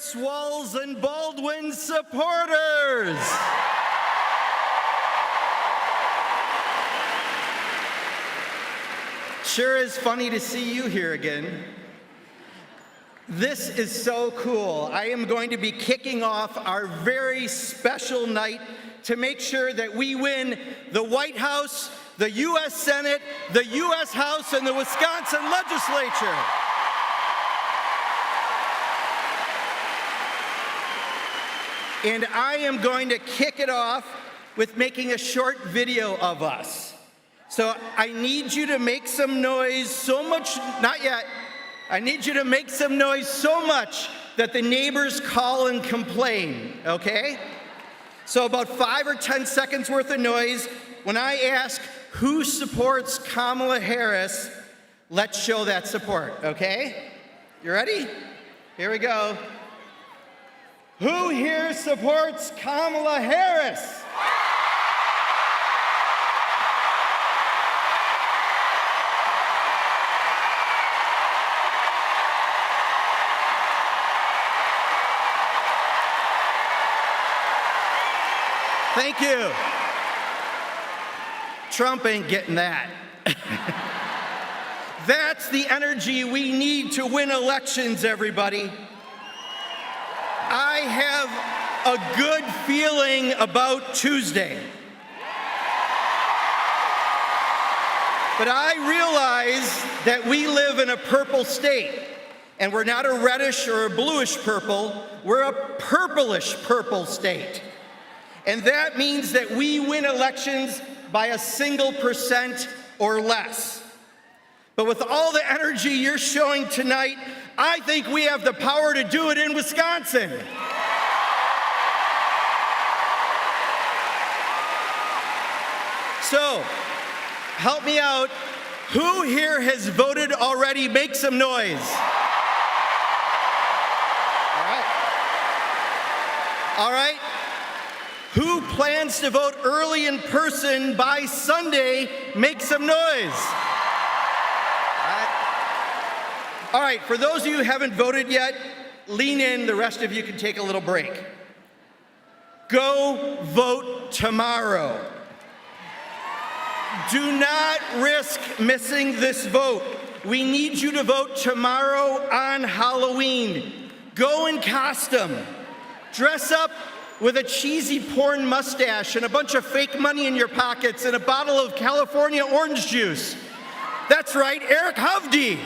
Harris, Walz, and Baldwin supporters. Sure is funny to see you here again. This is so cool. I am going to be kicking off our very special night to make sure that we win the White House, the U.S. Senate, the U.S. House, and the Wisconsin legislature. And I am going to kick it off with making a short video of us. So I need you to make some noise so much, not yet, I need you to make some noise so much that the neighbors call and complain, okay? So about 5 or 10 seconds worth of noise. When I ask who supports Kamala Harris, let's show that support, okay? You ready? Here we go. Who here supports Kamala Harris? Thank you. Trump ain't getting that. That's the energy we need to win elections, everybody. I have a good feeling about Tuesday. But I realize that we live in a purple state, and we're not a reddish or a bluish purple, we're a purplish purple state. And that means that we win elections by a single % or less. But with all the energy you're showing tonight, I think we have the power to do it in Wisconsin. So, help me out. Who here has voted already? Make some noise. All right. Who plans to vote early in person by Sunday? Make some noise. All right, for those of you who haven't voted yet, lean in. The rest of you can take a little break. Go vote tomorrow. Do not risk missing this vote. We need you to vote tomorrow on Halloween. Go in costume. Dress up with a cheesy porn mustache and a bunch of fake money in your pockets and a bottle of California orange juice. That's right, Eric Hovde.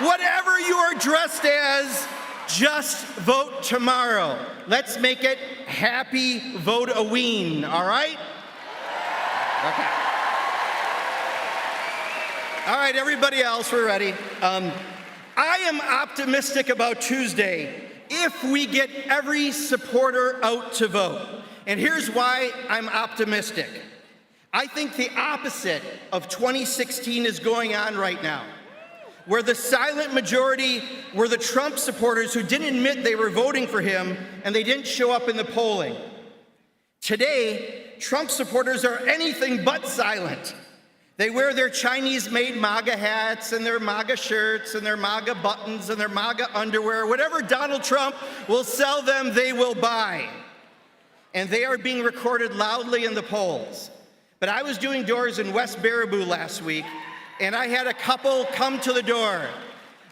Whatever you are dressed as, just vote tomorrow. Let's make it Happy Vote-A-Ween, all right? Okay. All right, everybody else, we're ready. I am optimistic about Tuesday if we get every supporter out to vote. And here's why I'm optimistic. I think the opposite of 2016 is going on right now, where the silent majority were the Trump supporters who didn't admit they were voting for him and they didn't show up in the polling. Today, Trump supporters are anything but silent. They wear their Chinese-made MAGA hats and their MAGA shirts and their MAGA buttons and their MAGA underwear. Whatever Donald Trump will sell them, they will buy. And they are being recorded loudly in the polls. But I was doing doors in West Baraboo last week, and I had a couple come to the door,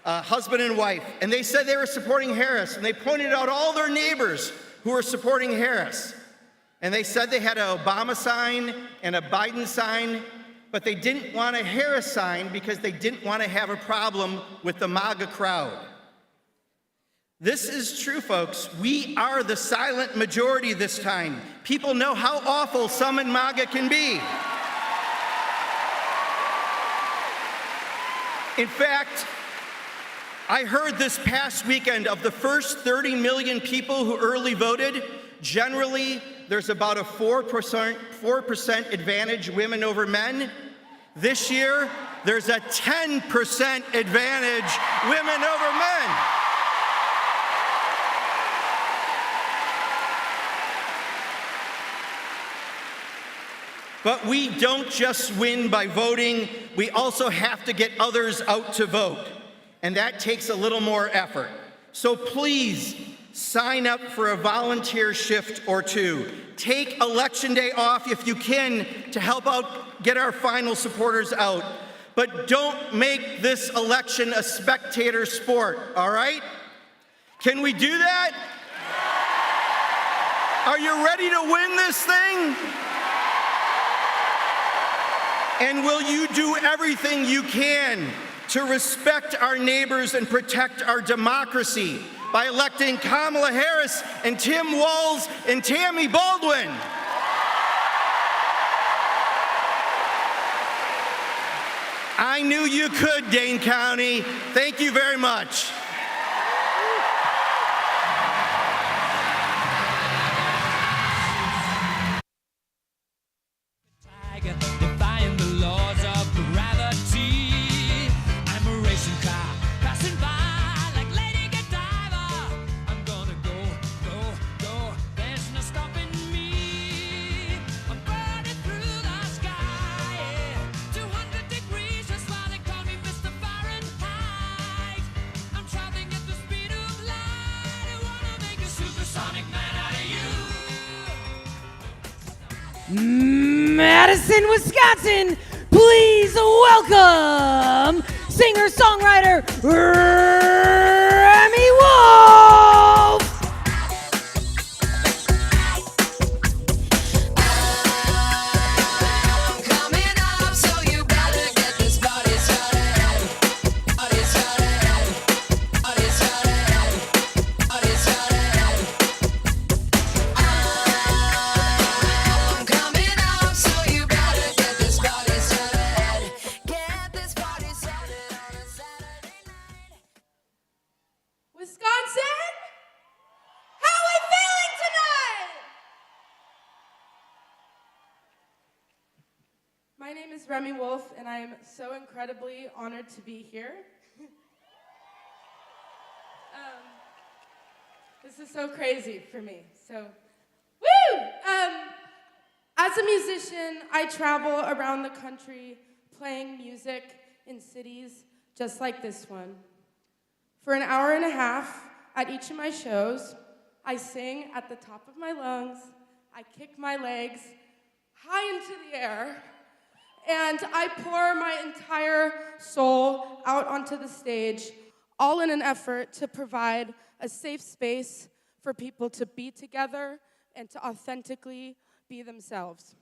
husband and wife, and they said they were supporting Harris, and they pointed out all their neighbors who were supporting Harris. And they said they had an Obama sign and a Biden sign, but they didn't want a Harris sign because they didn't want to have a problem with the MAGA crowd. This is true, folks. We are the silent majority this time. People know how awful some in MAGA can be. In fact, I heard this past weekend of the first 30 million people who early voted, generally there's about a 4% advantage women over men. This year, there's a 10% advantage women over men. But we don't just win by voting, we also have to get others out to vote. And that takes a little more effort. So please sign up for a volunteer shift or two. Take Election Day off if you can to help out, get our final supporters out. But don't make this election a spectator sport, all right? Can we do that? Are you ready to win this thing? And will you do everything you can to respect our neighbors and protect our democracy by electing Kamala Harris and Tim Walz and Tammy Baldwin? I knew you could, Dane County. Thank you very much. Defying the laws of gravity. I'm a racing car passing by like Lady Godiva. I'm gonna go. There's no stopping me. I'm burning through the sky. Yeah. 200 degrees, just why they call me Mr. Fahrenheit. I'm traveling at the speed of light. I wanna make a supersonic man out of you. Madison, Wisconsin, please welcome singer-songwriter Remy Wolf. I'm coming up, so you better get this party started. Party started. Party started. Party started. I'm coming up, so you better get this party started. Get this party started on a Saturday night. Wisconsin, how are we feeling tonight? My name is Remi Wolf, and I am so incredibly honored to be here. This is so crazy for me. So, woo! As a musician, I travel around the country playing music in cities just like this one. For an hour and a half at each of my shows, I sing at the top of my lungs, I kick my legs high into the air, and I pour my entire soul out onto the stage, all in an effort to provide a safe space for people to be together and to authentically be themselves.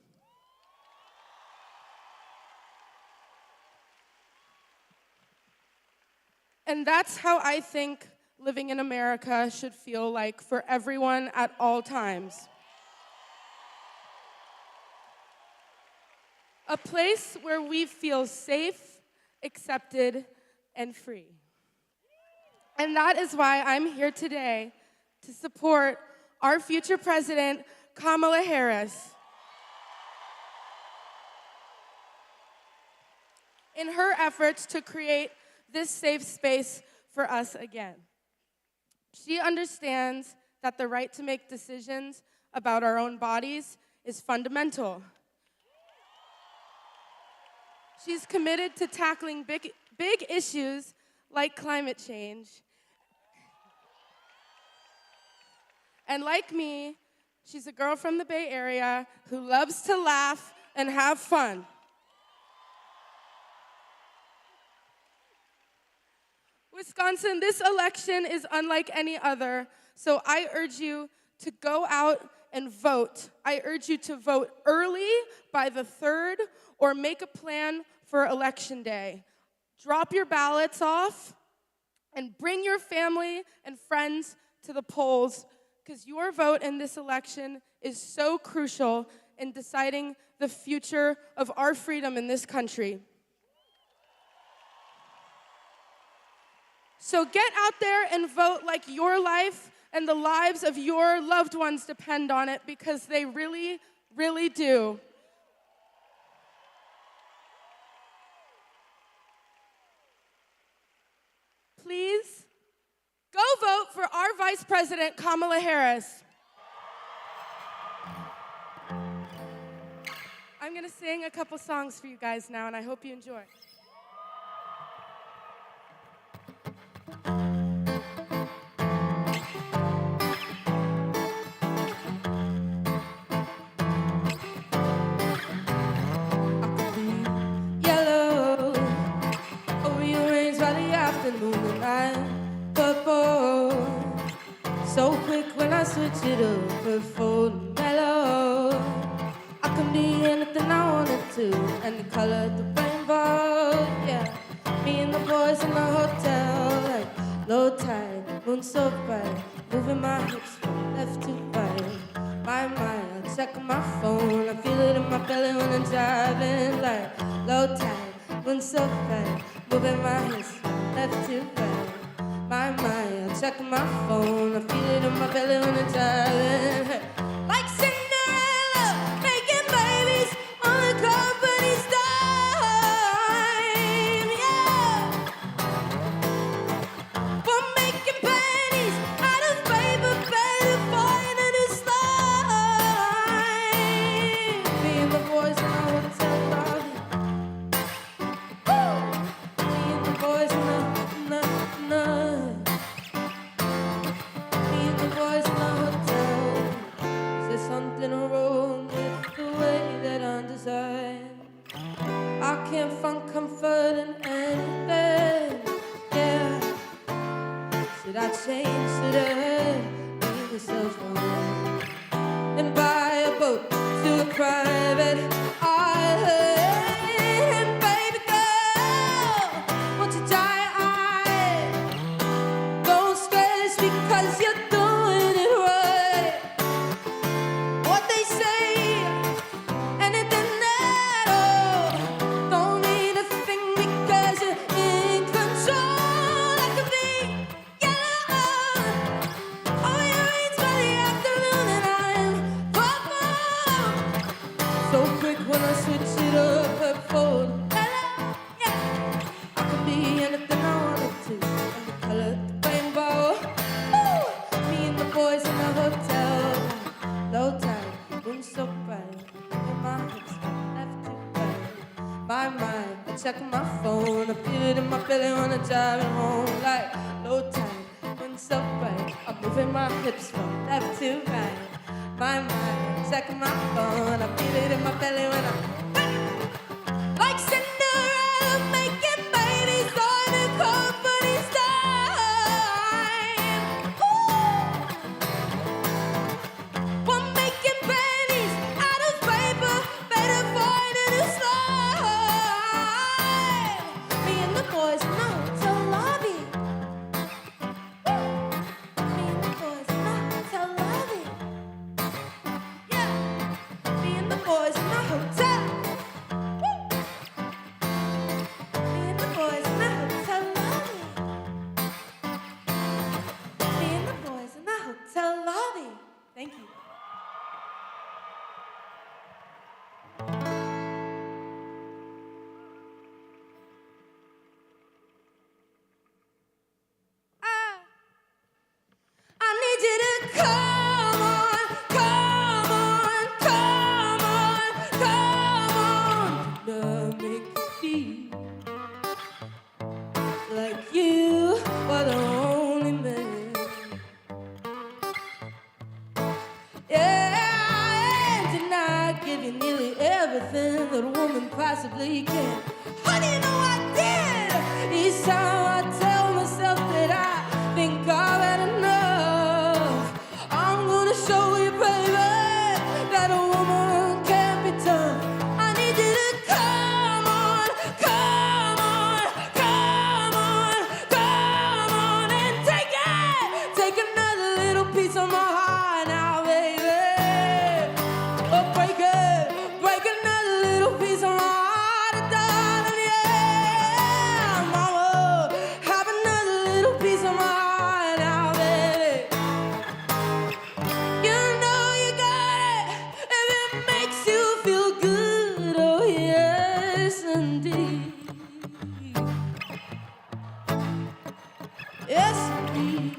And that's how I think living in America should feel like for everyone at all times. A place where we feel safe, accepted, and free. And that is why I'm here today to support our future president, Kamala Harris, in her efforts to create this safe space for us again. She understands that the right to make decisions about our own bodies is fundamental. She's committed to tackling big issues like climate change. And like me, she's a girl from the Bay Area who loves to laugh and have fun. Wisconsin, this election is unlike any other, so I urge you to go out and vote. I urge you to vote early by the 3rd or make a plan for Election Day. Drop your ballots off and bring your family and friends to the polls, because your vote in this election is so crucial in deciding the future of our freedom in this country. So get out there and vote like your life and the lives of your loved ones depend on it, because they really, really do. Please go vote for our Vice President, Kamala Harris. I'm going to sing a couple songs for you guys now, and I hope you enjoy. switch it up, purple and mellow. I can be anything I wanted to, and the color of the rainbow, yeah. Me and the boys in the hotel, like low tide, moon so bright, moving my hips from left to right. My mind, I check my phone, I feel it in my belly when I'm driving, like low tide, moon so bright, moving my hips from left to right. My mind, I check my phone, I feel it in my belly when I'm driving, hey. Like Cinderella, making babies on the company's dime, yeah. We're making pennies out of paper, better flying in a slime. Me and the boys in the hotel lobby. Woo! Me and the boys in the Me and the boys in the hotel. Is there something wrong with the way that I'm designed? I can't find comfort in anything, yeah. Should I change today? Leave myself alone and buy a boat to a private island. Baby girl, won't you die? Don't stress because you're doing it right. What they say, anything at all, don't mean a thing because you're in control. I could be yellow, oh yeah, rains by the afternoon, and I'm purple. So quick when I switch it up, purple. Hello, yeah. I can be anything I wanted to, and the color of the rainbow. Ooh, me and the boys in the hotel, low tide, moon so bright, in my hips from left to right. My mind, I check my phone, I feel it in my belly when I'm driving home, like low tide, moon so bright, I'm moving my hips from left to right. My mind, check my phone, I feel it in my belly when I'm like Cinderella, making babies on the company's dime. Ooh. We're making pennies out of paper, better find in a slime. Me and the boys in the hotel lobby. Woo. Me and the boys in the hotel lobby. Yeah. Me and the boys in the hotel. Woo. Me and the boys in the hotel lobby. Me and the boys in the hotel lobby. Thank you. I need you to come on, come on, come on, come on. Love make you feel like you were the only man. Yeah, and tonight give you nearly everything that a woman possibly can. Honey, you know I did. Each time I tell myself that I think I've had enough, I'm gonna show you, baby, that a woman can't be tough. I need you to come on, come on, come on, come on, and take it. Take another little piece of my heart now, baby. Oh, break another little piece of my heart, darling, yeah. Mama, have another little piece of my heart now, baby. You know you got it if it makes you feel good, oh yes, indeed. Yes, indeed.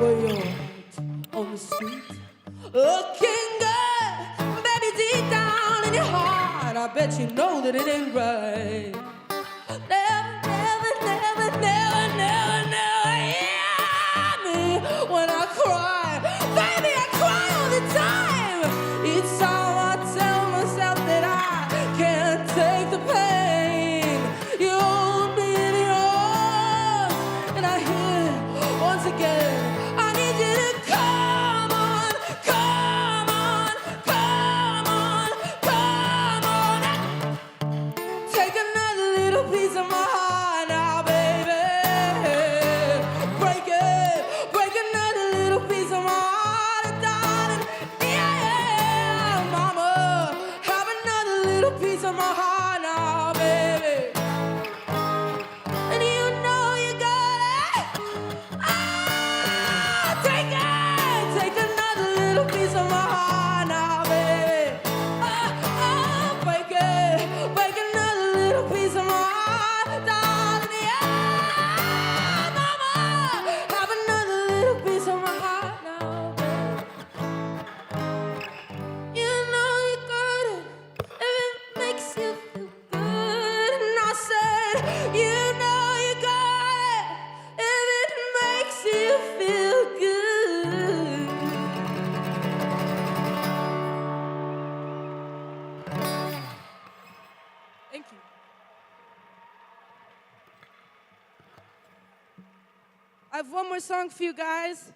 Well, you're out on the street, looking good, baby, deep down in your heart, I bet you know that it ain't right. Never, never, never, never, never, never hear me when I cry. Baby, I cry all the time. Each time I tell myself that I can't take the pain. You hold me in your arms, and once again. I need you to come on, come on, come on, come on. Take another little piece of my heart now, baby. Break it, break another little piece of my heart, darling. Yeah, mama, have another little piece of my heart now, baby. And you know you got it. Ah, take it, take another little piece of my heart now, baby. Break it, break another little piece of my heart, darling. Yeah, mama, have another little piece of my heart now, baby. You know you got it if it makes you feel good. And I said, you know you got it if it makes you feel good. Thank you. I have one more song for you guys.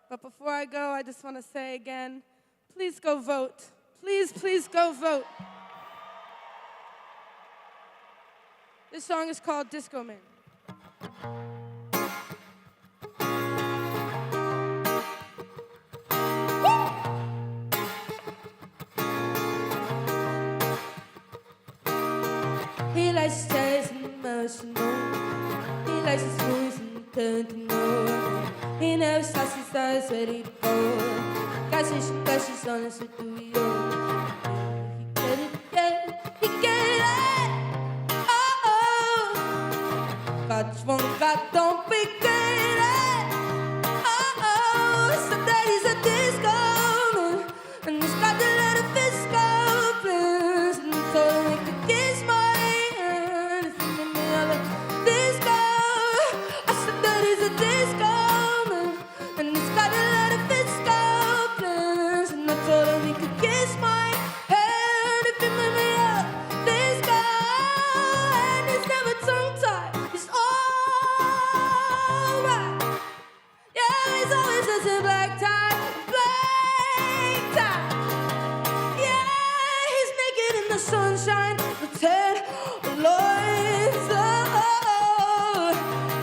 But before I go, I just want to say again, please go vote. Please, please go vote. This song is called Disco Man. He likes jazz and emotional. He likes his voice and turn to more. He never stops his eyes ready to go. Got some questions on us, so do we all. He get it, he get it. Oh, oh. Got one, got don't forget it. Oh, oh. Someday he's a disco man, and he's got the lot of disco plans. And so he could kiss my hand if he made me all like disco. I said that he's a disco man, and he's got a lot of disco plans. And I told him he could kiss my hand if he made me up disco. And he's never tongue-tied, he's alright. Yeah, he's always just in black tie, black tie. Yeah, he's naked in the sunshine with 10 lines.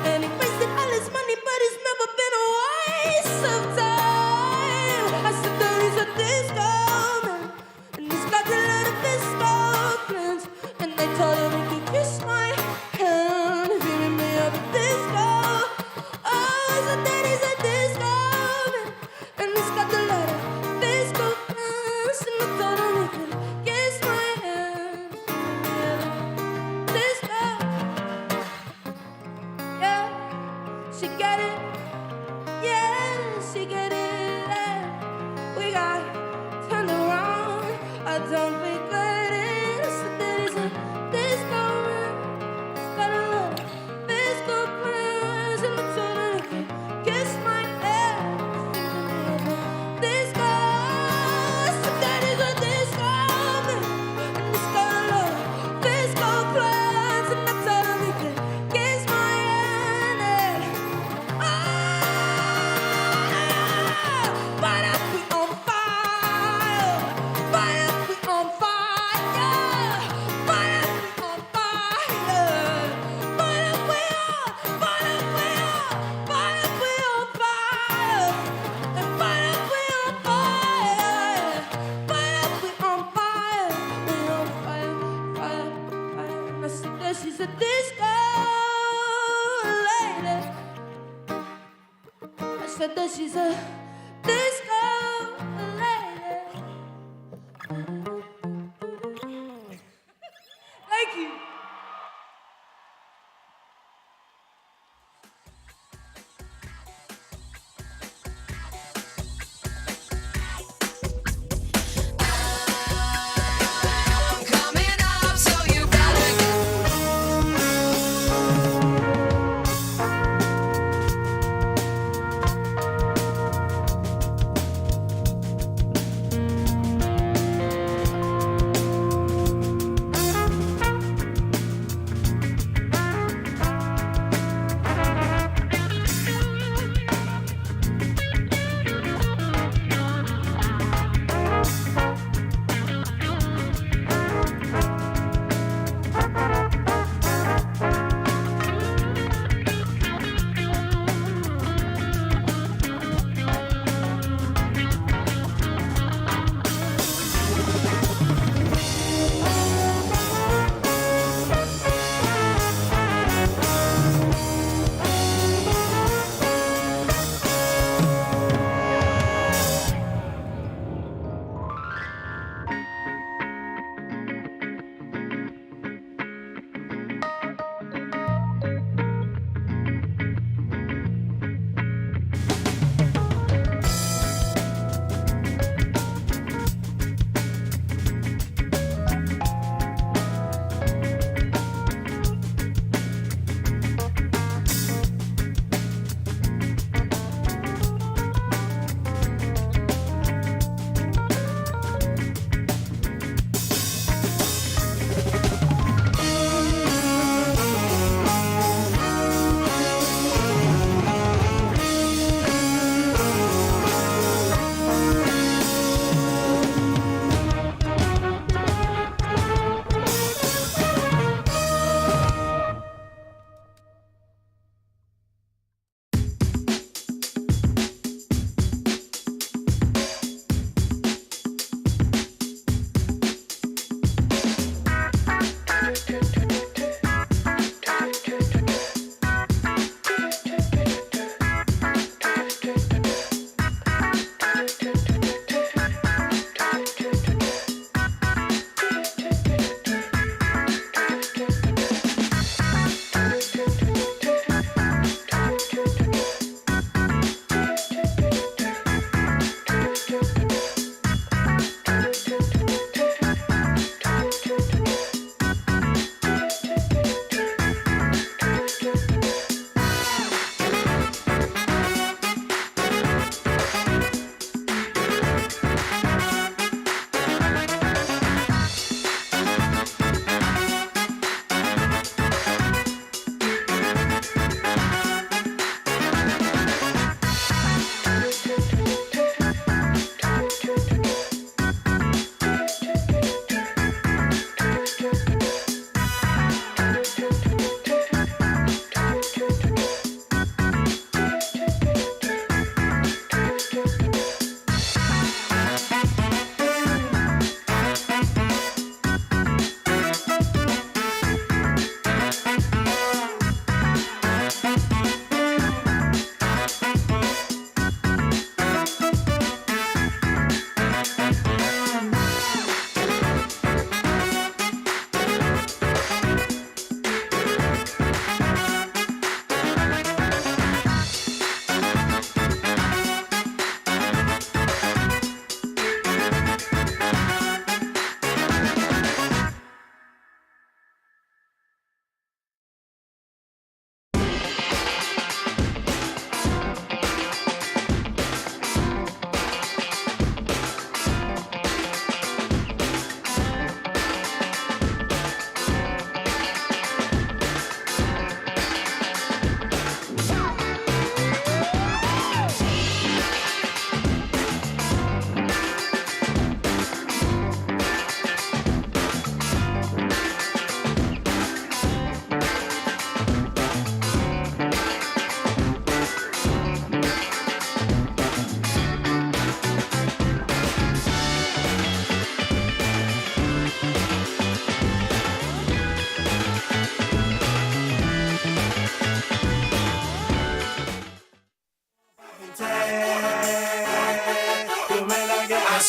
And he wasted all his money, but he's never been a waste of time. I said that he's a disco man, and he's got a lot of disco plans. And they told him he could kiss my hand if he made me up a disco. Oh, I said that he's a disco man, and he's got a lot of disco plans. And I told him he could kiss my hand if he made me up a disco. Yeah, she get it. Yeah, she get it. We got turned around. I don't regret it. I said that he's a disco man. He's got a lot of disco plans. And I told him he could kiss my hand if he made me up a disco. I said that he's a disco man, and he's got a lot of disco plans. And I told him he could kiss my hand. But up we on fire. But up we on fire. But up we on fire. But up we on. But up we on. But up we on fire. And but up we on fire. But up we on fire. We on fire, fire, fire. And I said that she's a disco lady. I said that she's a disco lady. Thank you. Coming up, so you better go.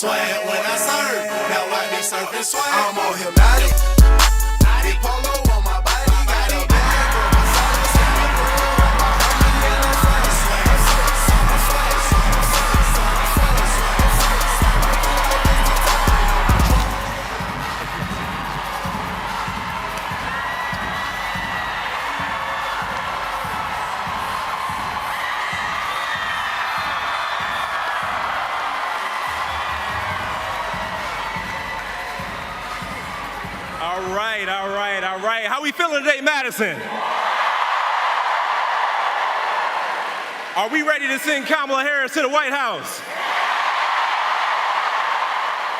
swag when I surf. Now I be surfing swag. I'm on hypnotic. Body polo on my body. Got a bag on my side. Stand up right behind me and I'm swag. All right. How we feeling today, Madison? Are we ready to send Kamala Harris to the White House?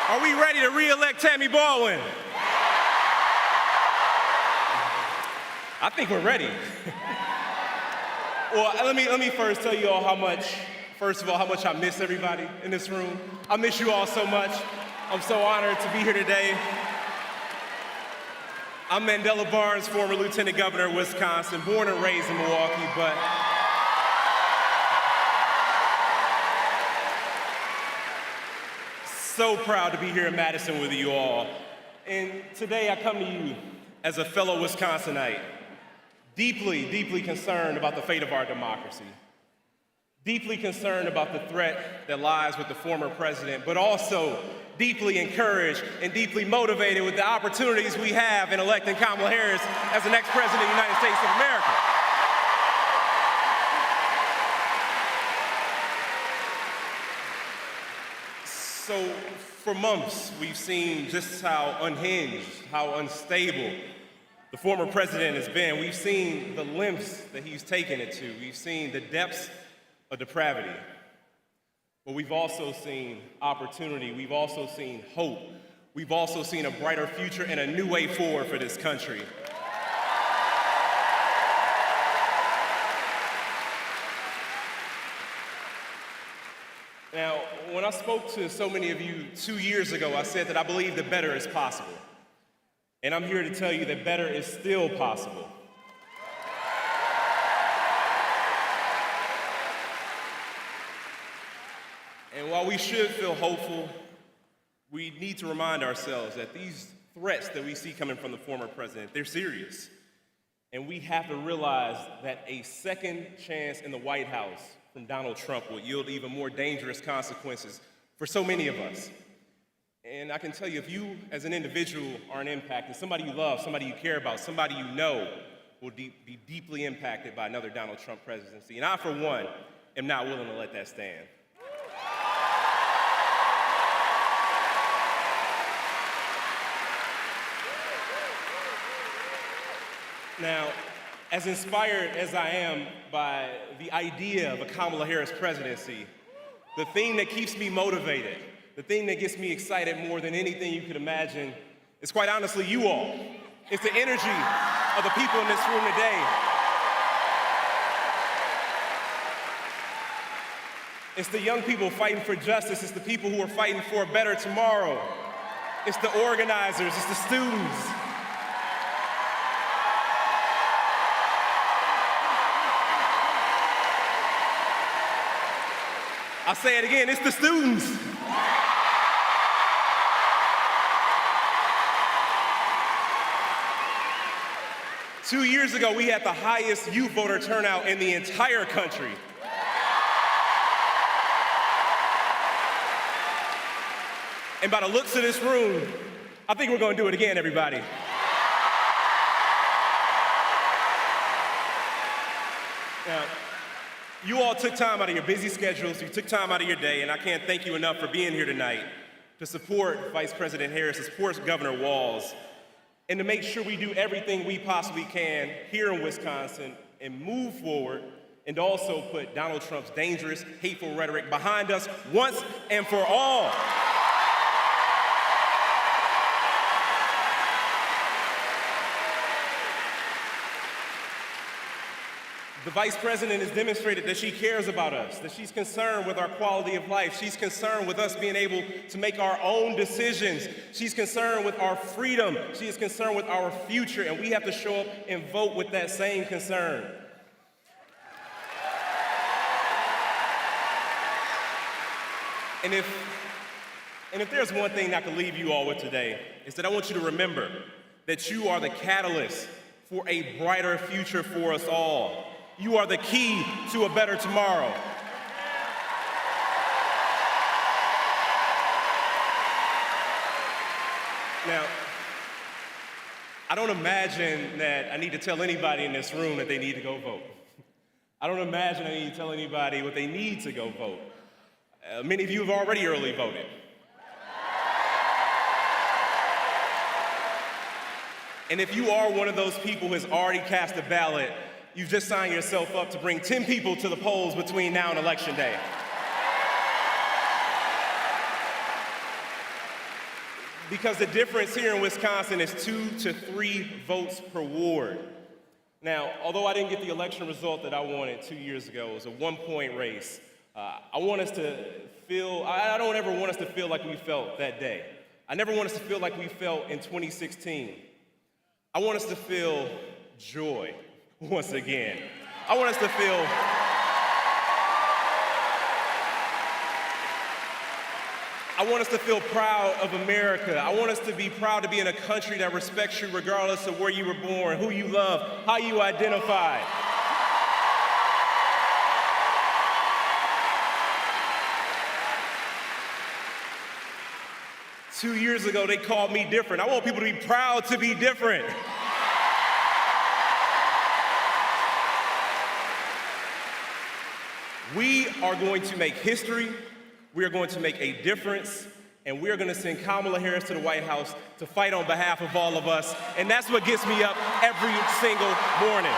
Are we ready to re-elect Tammy Baldwin? I think we're ready. Well, let me first tell you all how much I miss everybody in this room. I miss you all so much. I'm so honored to be here today. I'm Mandela Barnes, former Lieutenant Governor of Wisconsin, born and raised in Milwaukee, but so proud to be here in Madison with you all. And today I come to you as a fellow Wisconsinite, deeply, deeply concerned about the fate of our democracy, deeply concerned about the threat that lies with the former president, but also deeply encouraged and deeply motivated with the opportunities we have in electing Kamala Harris as the next president of the United States of America. So for months, we've seen just how unhinged, how unstable the former president has been. We've seen the lengths that he's taken it to. We've seen the depths of depravity. But we've also seen opportunity. We've also seen hope. We've also seen a brighter future and a new way forward for this country. Now, when I spoke to so many of you 2 years ago, I said that I believe that better is possible. And I'm here to tell you that better is still possible. And while we should feel hopeful, we need to remind ourselves that these threats that we see coming from the former president, they're serious. And we have to realize that a second chance in the White House from Donald Trump will yield even more dangerous consequences for so many of us. And I can tell you, if you as an individual are impacted, somebody you love, somebody you care about, somebody you know will be deeply impacted by another Donald Trump presidency. And I, for one, am not willing to let that stand. Now, as inspired as I am by the idea of a Kamala Harris presidency, the thing that keeps me motivated, the thing that gets me excited more than anything you could imagine is, quite honestly, you all. It's the energy of the people in this room today. It's the young people fighting for justice. It's the people who are fighting for a better tomorrow. It's the organizers. It's the students. I'll say it again, it's the students. Two years ago, we had the highest youth voter turnout in the entire country. And by the looks of this room, I think we're gonna do it again, everybody. Now, you all took time out of your busy schedules, you took time out of your day, and I can't thank you enough for being here tonight to support Vice President Harris, to support Governor Walz, and to make sure we do everything we possibly can here in Wisconsin and move forward, and also put Donald Trump's dangerous, hateful rhetoric behind us once and for all. The Vice President has demonstrated that she cares about us, that she's concerned with our quality of life. She's concerned with us being able to make our own decisions. She's concerned with our freedom. She is concerned with our future, and we have to show up and vote with that same concern. And if there's one thing I can leave you all with today, is that I want you to remember that you are the catalyst for a brighter future for us all. You are the key to a better tomorrow. Now, I don't imagine that I need to tell anybody in this room that they need to go vote. I don't imagine I need to tell anybody what they need to go vote. Many of you have already early voted. And if you are one of those people who has already cast a ballot, you've just signed yourself up to bring 10 people to the polls between now and Election Day. Because the difference here in Wisconsin is 2 to 3 votes per ward. Now, although I didn't get the election result that I wanted 2 years ago, it was a 1-point race. I want us to feel, I don't ever want us to feel like we felt that day. I never want us to feel like we felt in 2016. I want us to feel joy once again. I want us to feel proud of America. I want us to be proud to be in a country that respects you regardless of where you were born, who you love, how you identify. Two years ago, they called me different. I want people to be proud to be different. We are going to make history. We are going to make a difference, and we are going to send Kamala Harris to the White House to fight on behalf of all of us, and that's what gets me up every single morning.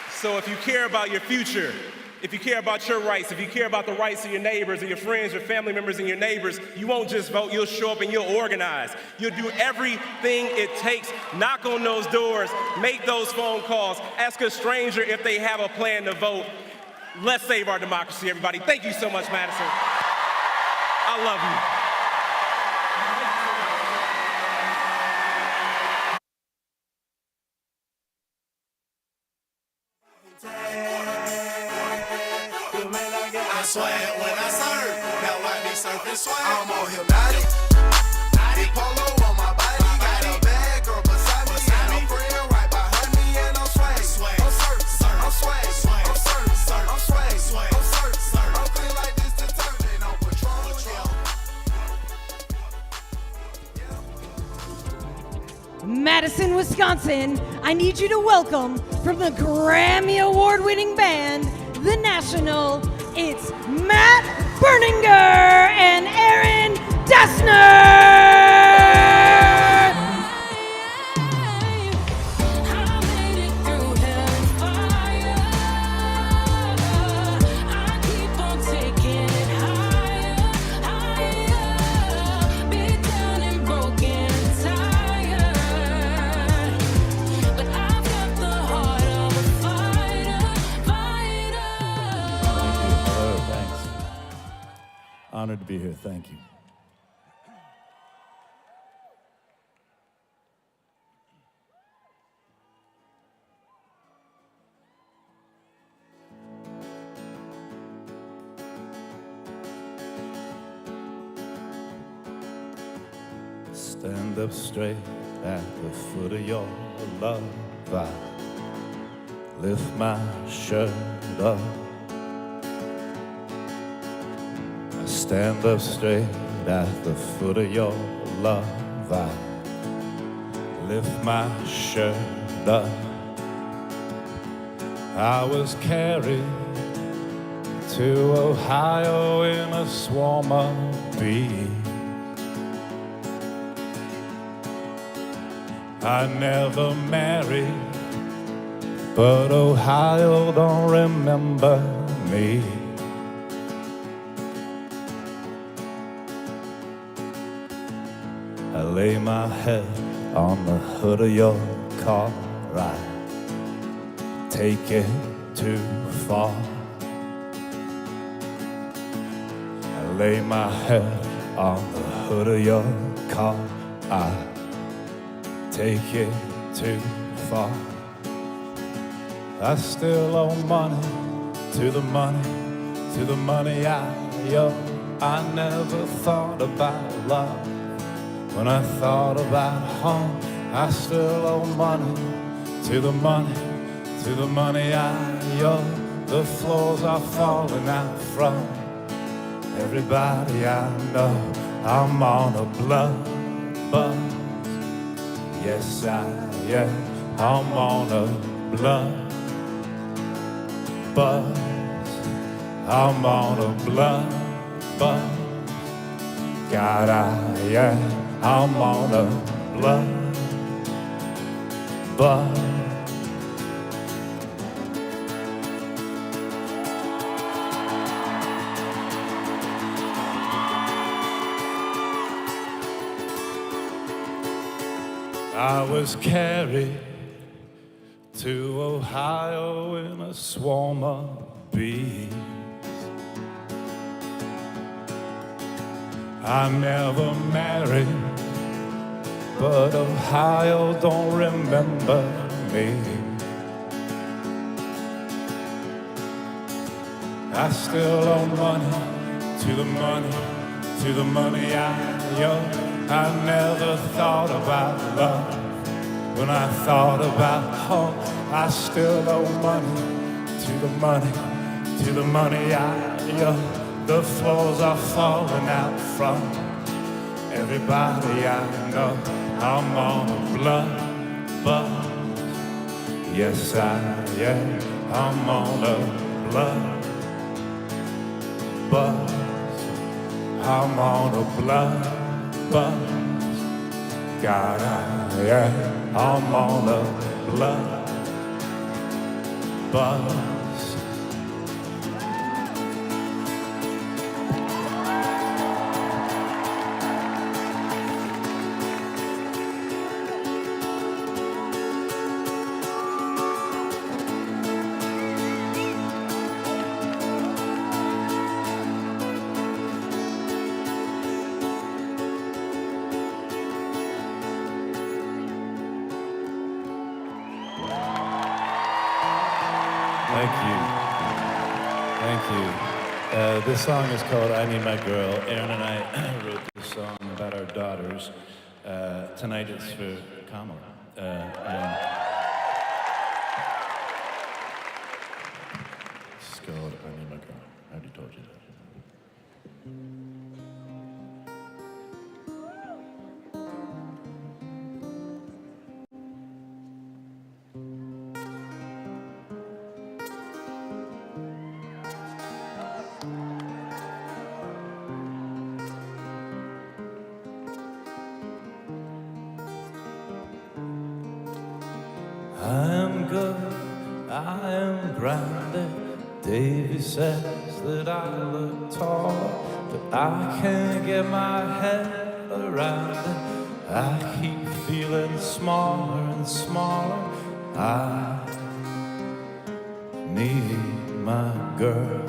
So if you care about your future, if you care about your rights, if you care about the rights of your neighbors and your friends, your family members and your neighbors, you won't just vote, you'll show up and you'll organize. You'll do everything it takes. Knock on those doors, make those phone calls, ask a stranger if they have a plan to vote. Let's save our democracy, everybody. Thank you so much, Madison. I love you. I swear when I surf, now I be surfing swag. I'm on hypnotic, big polo on my body. Got a bad girl beside me, and a friend right behind me, and I'm swag. I'm surf, I'm swag, I'm surf, I'm swag, I'm surf, I'm clean like this determined on patrol. Madison, Wisconsin, I need you to welcome from the Grammy Award-winning band, The National, it's Matt Berninger and Aaron Dessner! Honored to be here, thank you. Stand up straight at the foot of your love. I lift my shirt up. Stand up straight at the foot of your love. I lift my shirt up. I was carried to Ohio in a swarm of bees. I never married, but Ohio don't remember me. I lay my head on the hood of your car. I take it too far. I lay my head on the hood of your car. I take it too far. I still owe money to the money to the money I owe. I never thought about love. When I thought about home, I still owe money to the money, to the money I owe. The floors are falling out from everybody I know. I'm on a blood buzz. Yes, I am. I'm on a blood buzz. I'm on a blood buzz. God, I'm on a blood buzz. I was carried to Ohio in a swarm of bees. I never married, but Ohio don't remember me. I still owe money to the money, to the money I owe. I never thought about love. When I thought about home, I still owe money to the money, to the money I owe. The floors are falling out from everybody I know. I'm on a blood buzz. Yes, I am. I'm on a blood buzz. I'm on a blood buzz. God, I'm on a blood buzz. Thank you. Thank you. This song is called I Need My Girl. Aaron and I wrote this song about our daughters. Tonight it's for Kamala. It's called I Need My Girl. I already told you that. I am good, I am grounded. Davy says that I look tall, but I can't get my head around it. I keep feeling smaller and smaller. I need my girl.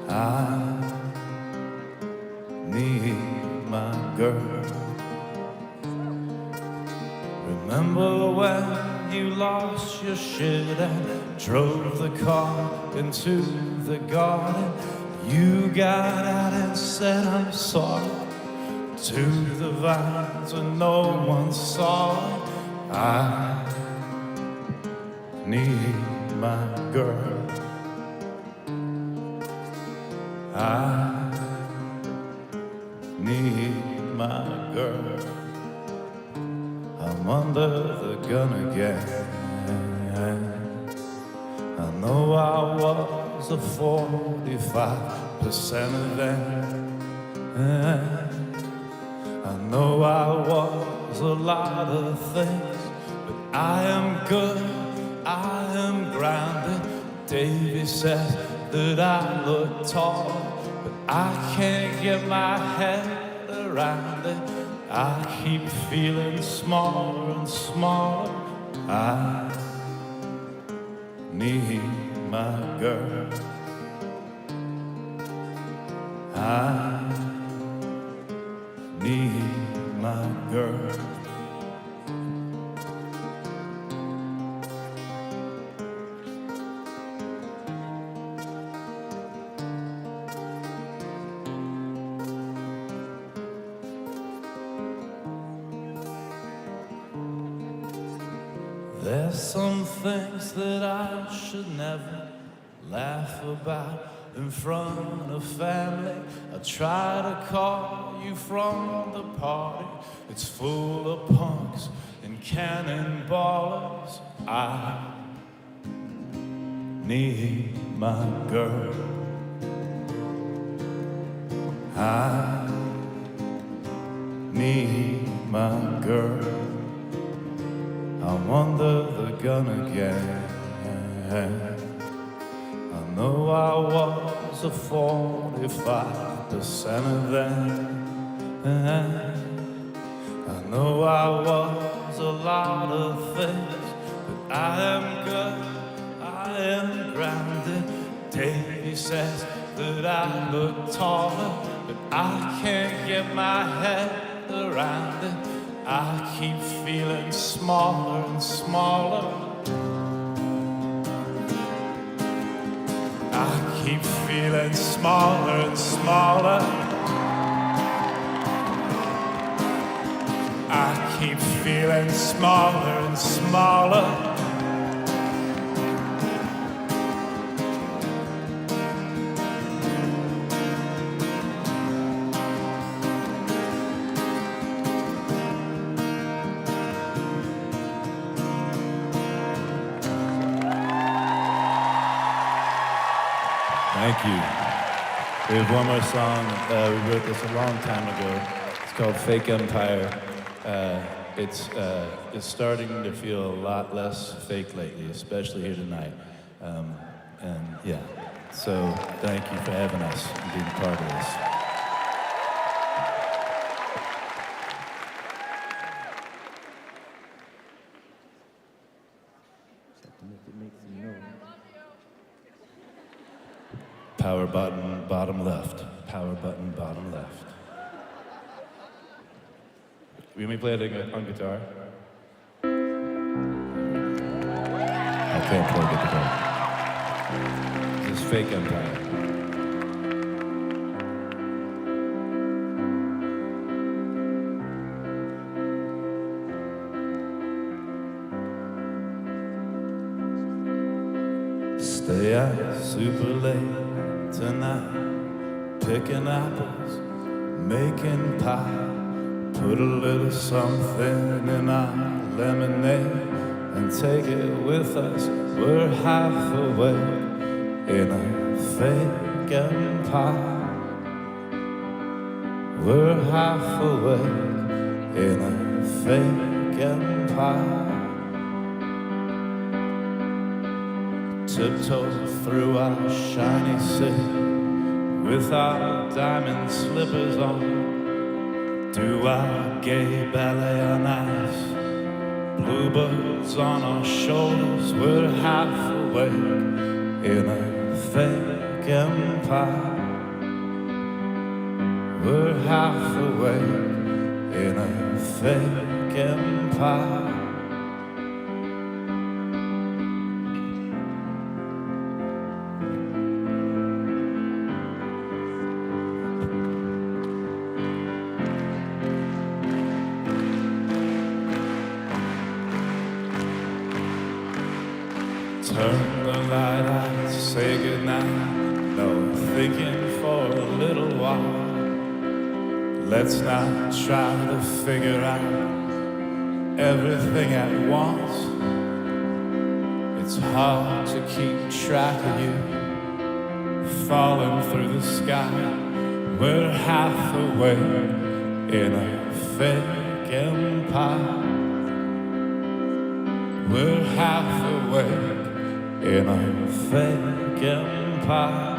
I need my girl. Remember when you lost your shit and drove the car into the garden? You got out and said I'm sorry to the vines when no one saw it. I need my girl. I need my girl. I'm under the gun again. I know I was a 45% event. I know I was a lot of things, but I am good, I am grounded. Davy says that I look tall, but I can't get my head around it. I keep feeling smaller and smaller. I need my girl. I need my girl. There's some things that I should never laugh about in front of family. I try to call you from the party. It's full of punks and cannonballers. I need my girl. I need my girl. I'm under the gun again. I know I was a 45% of them. I know I was a lot of things, but I am good, I am grounded. Davey says that I look taller, but I can't get my head around it. I keep feeling smaller and smaller. I keep feeling smaller and smaller. I keep feeling smaller and smaller. Thank you. We have one more song. We wrote this a long time ago. It's called Fake Empire. It's starting to feel a lot less fake lately, especially here tonight. And yeah, so thank you for having us and being part of this. Power button, bottom left. Power button, bottom left. We may play it on guitar. I can't play guitar. This is Fake Empire. Stay out super late tonight, picking apples, making pie. Put a little something in our lemonade and take it with us. We're half awake in a fake empire. We're half awake in a fake empire. Tiptoe through our shiny city with our diamond slippers on. Do our gay ballet on ice, bluebirds on our shoulders. We're half awake in a fake empire. We're half awake in a fake empire. Turn the light out, say goodnight. No thinking for a little while. Let's not try to figure out everything at once. It's hard to keep track of you falling through the sky. We're half awake in a fake empire. We're half awake in a fake empire.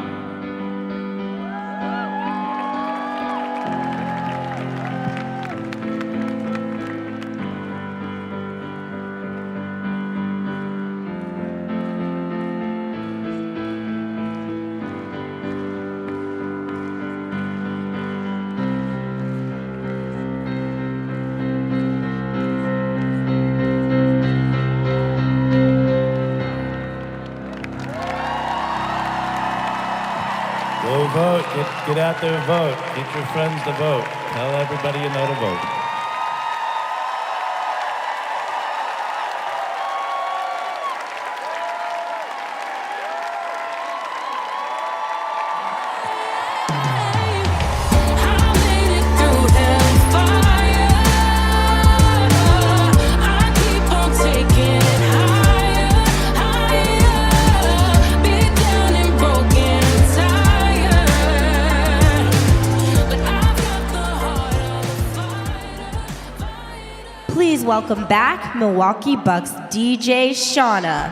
Go vote. Get out there and vote. Get your friends to vote. Tell everybody you know to vote. Please welcome back Milwaukee Bucks DJ Shauna.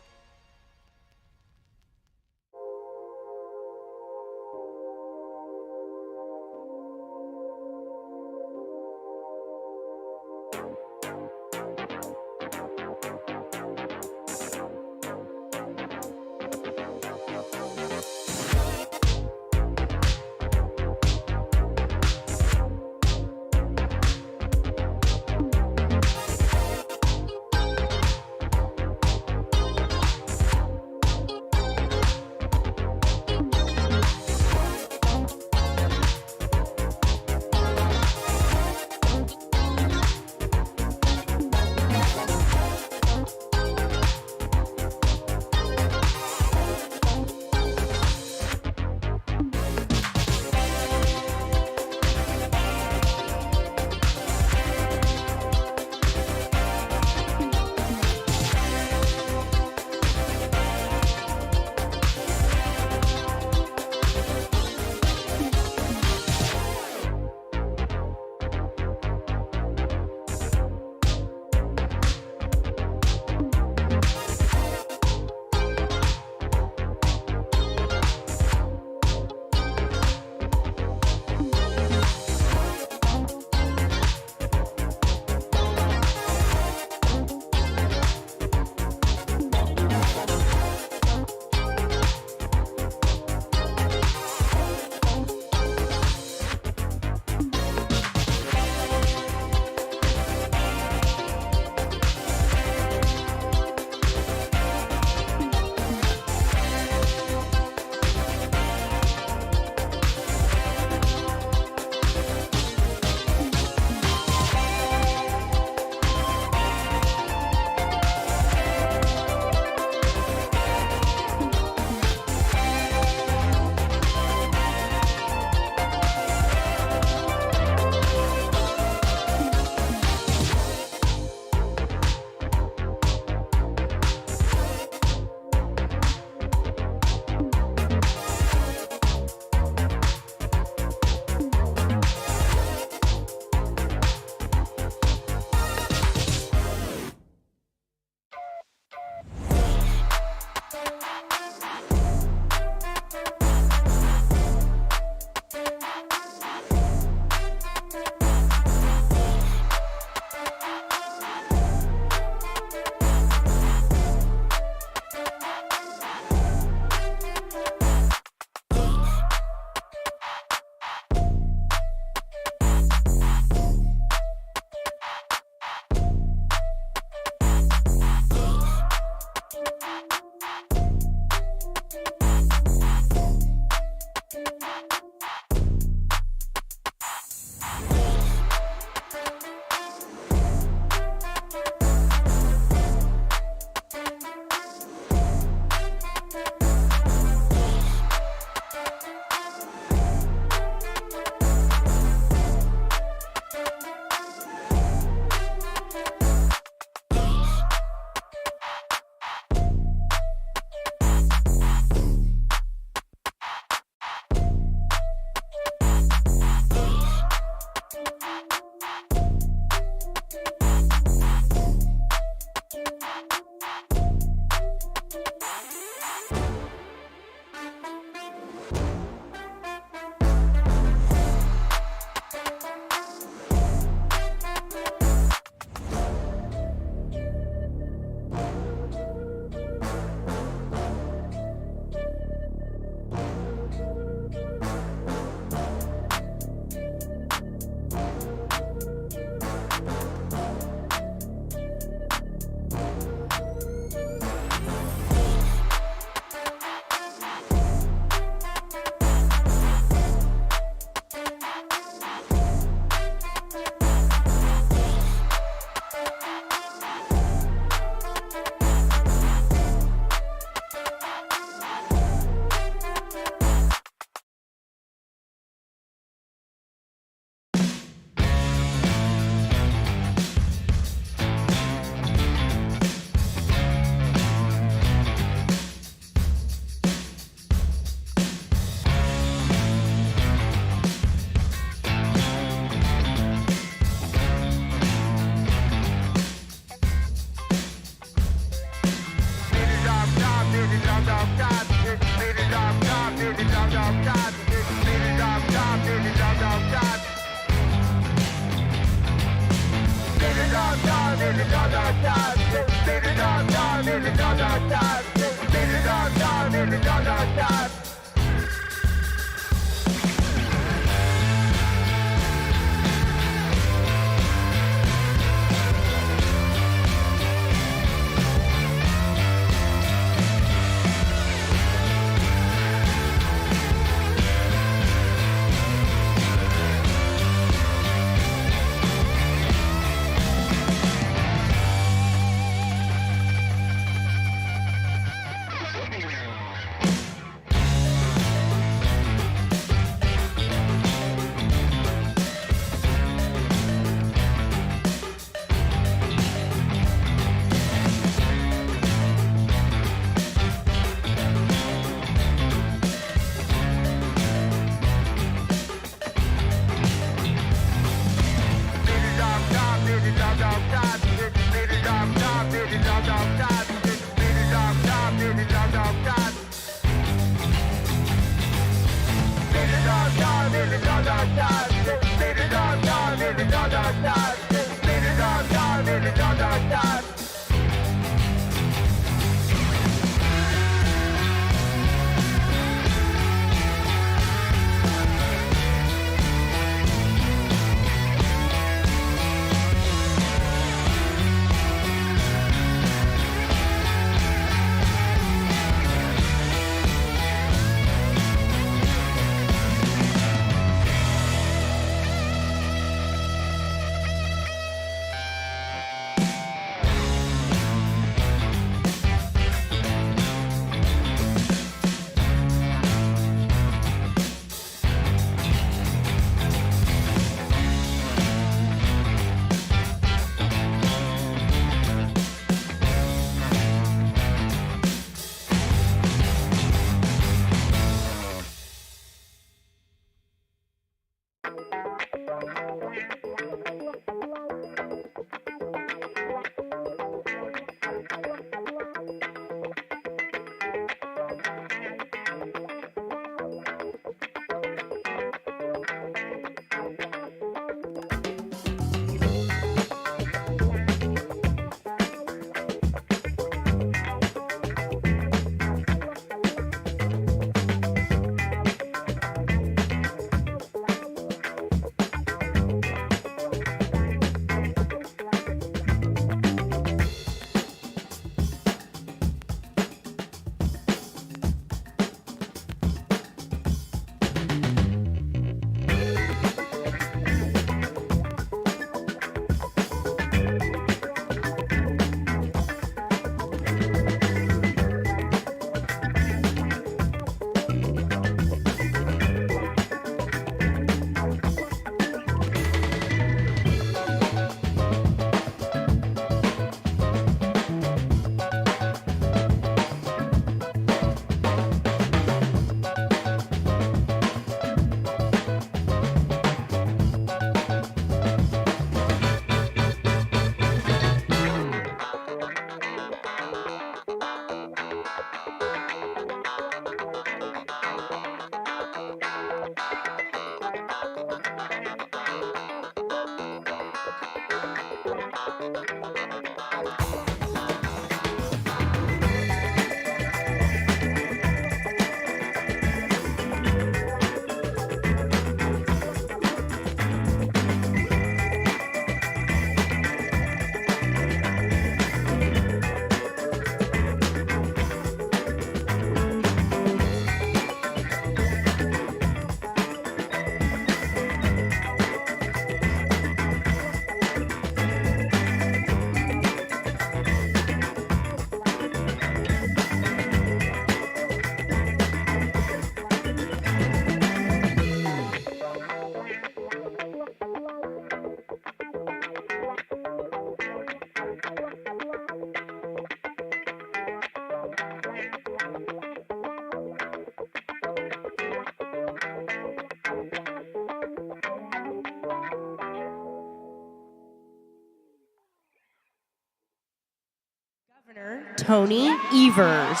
Tony Evers.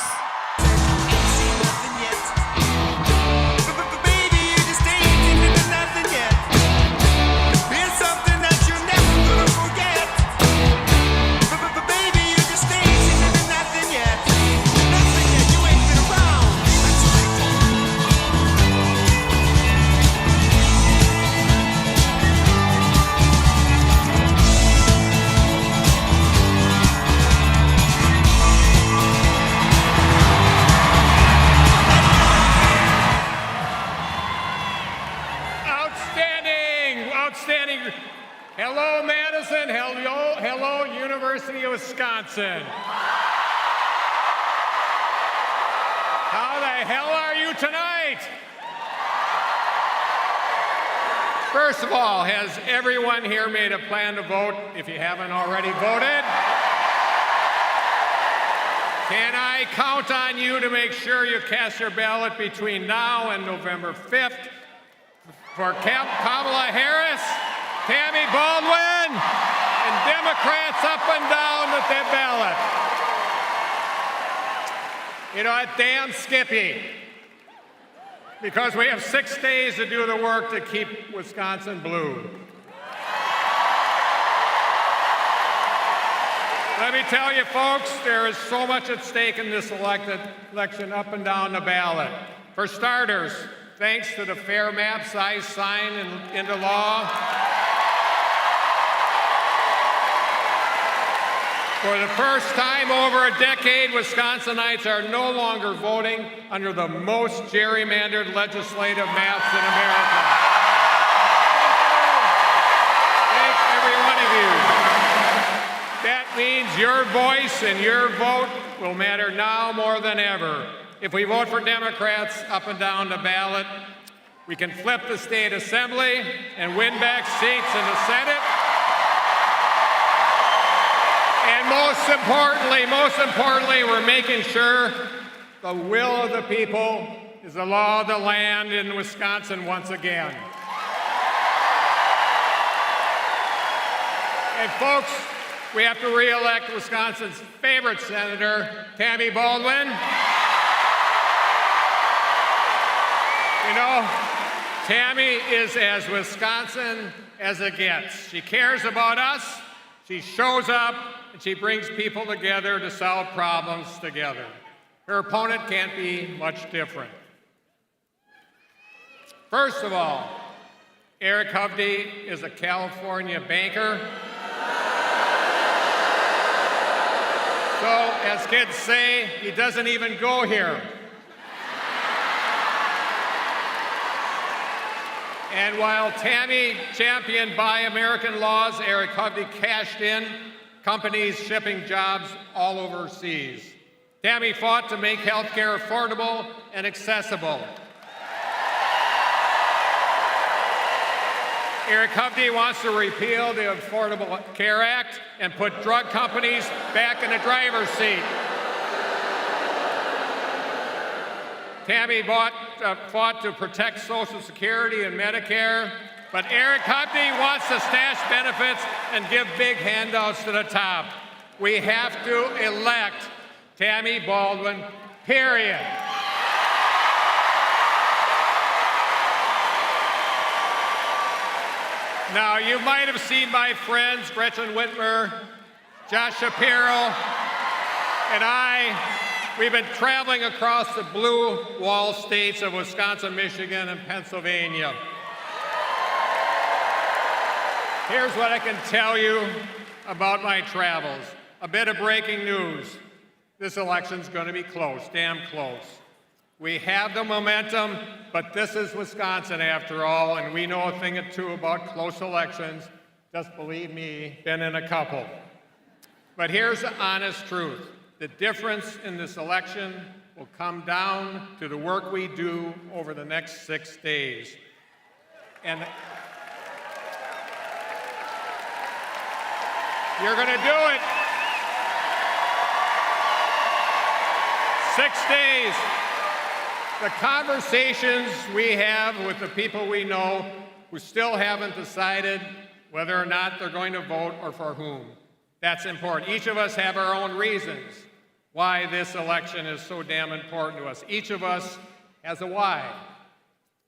Baby, you just ain't seen nothing yet. outstanding. Hello, Madison. Hello, University of Wisconsin. How the hell are you tonight? First of all, has everyone here made a plan to vote if you haven't already voted? Can I count on you to make sure you cast your ballot between now and November 5th for Kamala Harris, Tammy Baldwin, and Democrats up and down with that ballot? You know what, damn Skippy, because we have 6 days to do the work to keep Wisconsin blue. Let me tell you, folks, there is so much at stake in this election up and down the ballot. For starters, thanks to the fair map size signed into law, for the first time over a decade, Wisconsinites are no longer voting under the most gerrymandered legislative maps in America. Thank every one of you. That means your voice and your vote will matter now more than ever. If we vote for Democrats up and down the ballot, we can flip the state assembly and win back seats in the Senate. And most importantly, we're making sure the will of the people is the law of the land in Wisconsin once again. And folks, we have to re-elect Wisconsin's favorite senator, Tammy Baldwin. You know, Tammy is as Wisconsin as it gets. She cares about us, she shows up, and she brings people together to solve problems together. Her opponent can't be much different. First of all, Eric Hovde is a California banker. So, as kids say, he doesn't even go here. And while Tammy championed Buy American laws, Eric Hovde cashed in companies shipping jobs all overseas. Tammy fought to make health care affordable and accessible. Eric Hovde wants to repeal the Affordable Care Act and put drug companies back in the driver's seat. Tammy fought to protect Social Security and Medicare, but Eric Hovde wants to stash benefits and give big handouts to the top. We have to elect Tammy Baldwin, period. Now, you might have seen my friends, Gretchen Whitmer, Josh Shapiro, and we've been traveling across the blue wall states of Wisconsin, Michigan, and Pennsylvania. Here's what I can tell you about my travels. A bit of breaking news. This election's going to be close, damn close. We have the momentum, but this is Wisconsin after all, and we know a thing or two about close elections. Just believe me, been in a couple. But here's the honest truth. The difference in this election will come down to the work we do over the next 6 days. And you're going to do it. 6 days. The conversations we have with the people we know who still haven't decided whether or not they're going to vote or for whom. That's important. Each of us have our own reasons why this election is so damn important to us. Each of us has a why,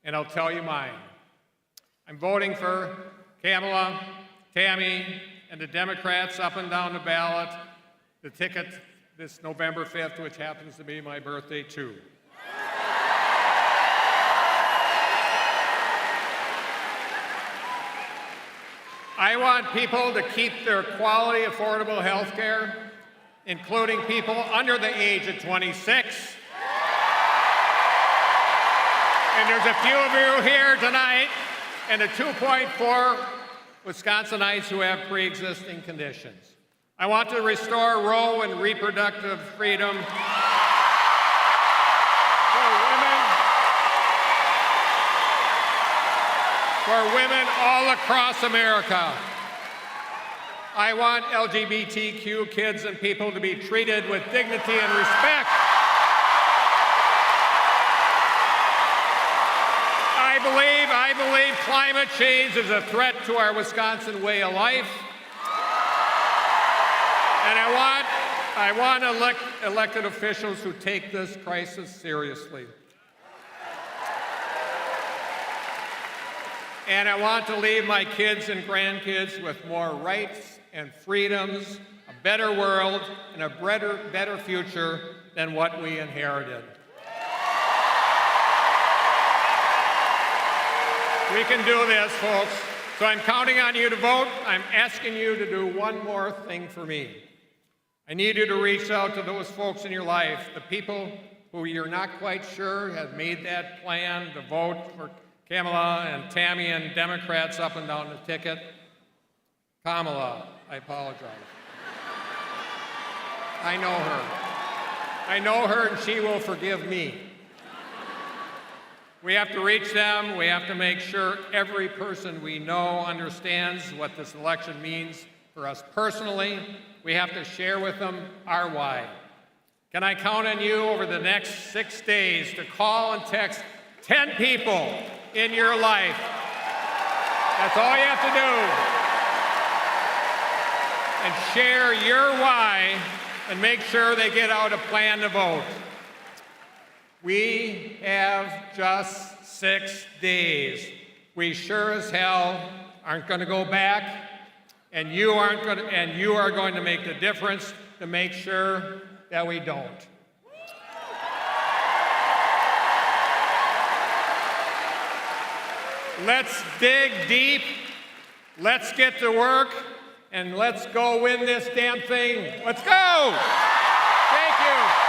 and I'll tell you mine. I'm voting for Kamala, Tammy, and the Democrats up and down the ballot, the ticket this November 5th, which happens to be my birthday too. I want people to keep their quality, affordable health care, including people under the age of 26. And there's a few of you here tonight, and the 2.4 Wisconsinites who have pre-existing conditions. I want to restore roe and reproductive freedom for women all across America. I want LGBTQ kids and people to be treated with dignity and respect. I believe climate change is a threat to our Wisconsin way of life. And I want elected officials who take this crisis seriously. And I want to leave my kids and grandkids with more rights and freedoms, a better world, and a better future than what we inherited. We can do this, folks. So I'm counting on you to vote. I'm asking you to do one more thing for me. I need you to reach out to those folks in your life, the people who you're not quite sure have made that plan to vote for Kamala and Tammy and Democrats up and down the ticket. Kamala, I apologize. I know her. I know her and she will forgive me. We have to reach them. We have to make sure every person we know understands what this election means for us personally. We have to share with them our why. Can I count on you over the next 6 days to call and text 10 people in your life? That's all you have to do. And share your why and make sure they get out a plan to vote. We have just 6 days. We sure as hell aren't going to go back, and you are going to make the difference to make sure that we don't. Let's dig deep, let's get to work, and let's go win this damn thing. Let's go! Thank you.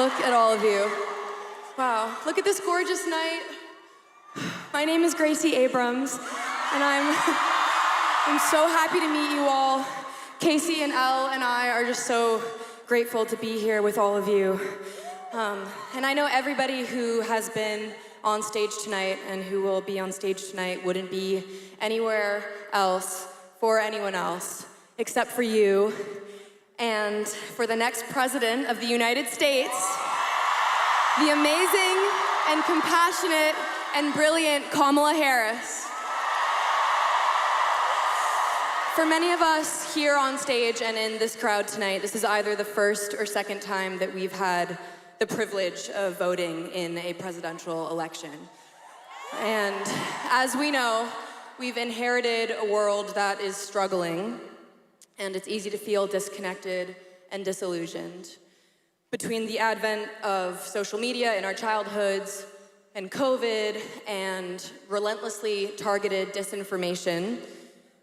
Look at all of you. Wow, look at this gorgeous night. My name is Gracie Abrams, and I'm so happy to meet you all. Casey and Elle and I are just so grateful to be here with all of you. And I know everybody who has been on stage tonight and who will be on stage tonight wouldn't be anywhere else for anyone else except for you and for the next president of the United States, the amazing and compassionate and brilliant Kamala Harris. For many of us here on stage and in this crowd tonight, this is either the first or second time that we've had the privilege of voting in a presidential election. And as we know, we've inherited a world that is struggling, and it's easy to feel disconnected and disillusioned. Between the advent of social media in our childhoods, and COVID, and relentlessly targeted disinformation,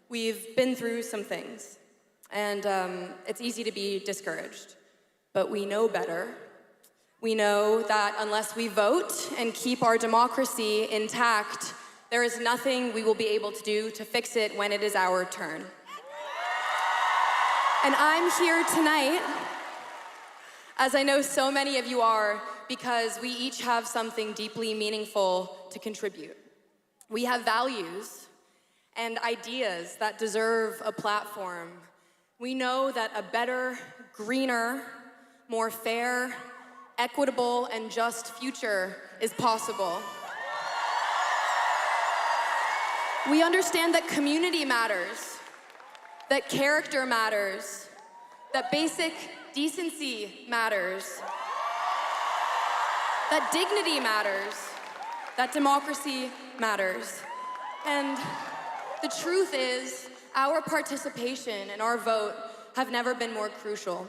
we've been through some things. And it's easy to be discouraged. But we know better. We know that unless we vote and keep our democracy intact, there is nothing we will be able to do to fix it when it is our turn. And I'm here tonight, as I know so many of you are, because we each have something deeply meaningful to contribute. We have values and ideas that deserve a platform. We know that a better, greener, more fair, equitable, and just future is possible. We understand that community matters, that character matters, that basic decency matters, that dignity matters, that democracy matters. And the truth is, our participation and our vote have never been more crucial.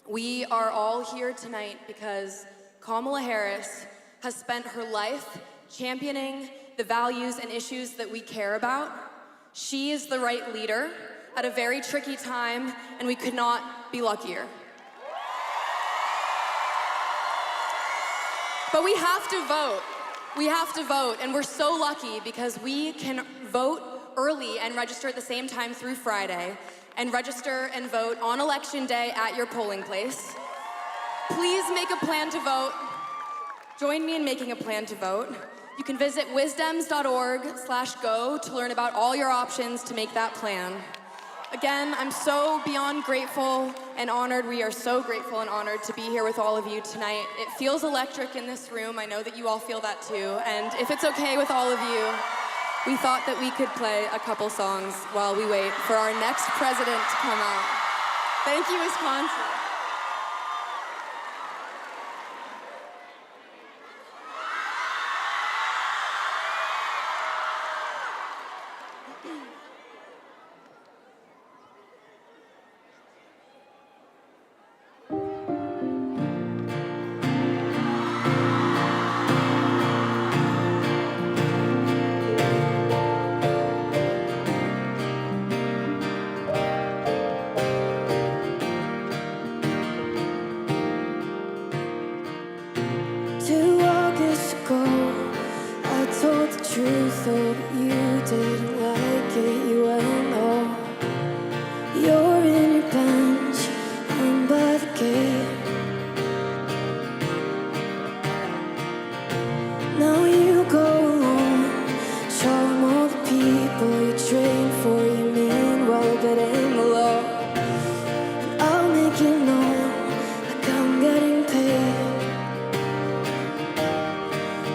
We are all here tonight because Kamala Harris has spent her life championing the values and issues that we care about. She is the right leader at a very tricky time, and we could not be luckier. But we have to vote. We have to vote, and we're so lucky because we can vote early and register at the same time through Friday, and register and vote on election day at your polling place. Please make a plan to vote. Join me in making a plan to vote. You can visit wisdems.org/go to learn about all your options to make that plan. Again, I'm so beyond grateful and honored. We are so grateful and honored to be here with all of you tonight. It feels electric in this room. I know that you all feel that too. And if it's okay with all of you, we thought that we could play a couple songs while we wait for our next president to come out. Thank you, Wisconsin.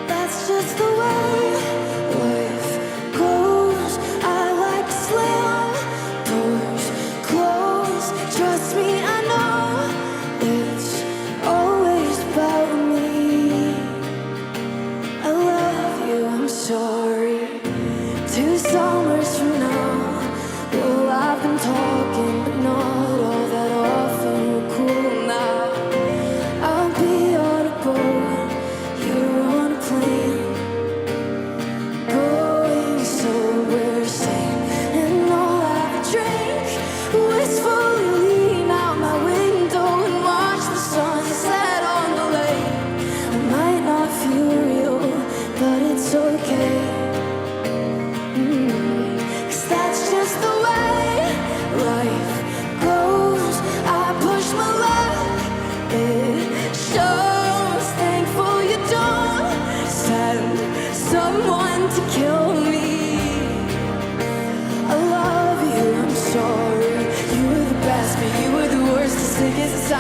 That's just the way life goes.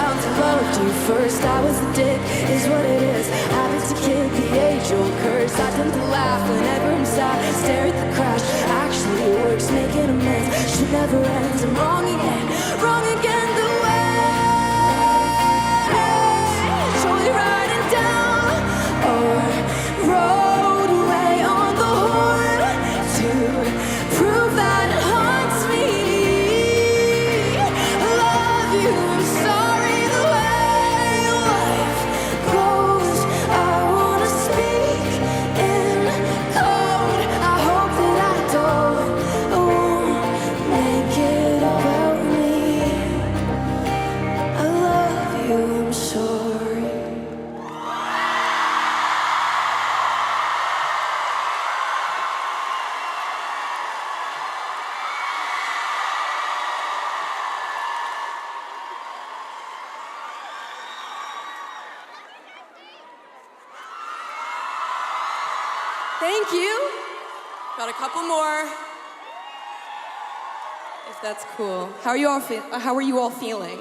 bound to love you first. I was a dick, is what it is. Habit to kick the age-old curse. I tend to laugh whenever I'm sad. Stare at the crash, actually it works. Making amends, shit never ends. I'm wrong again the way. Surely riding down our roadway on the horn to prove that it haunts me. I love you, I'm sorry the way life goes. I wanna speak in code. I hope that I won't make it about me. I love you, I'm sorry. Thank you. Got a couple more. If that's cool. How are you all feeling?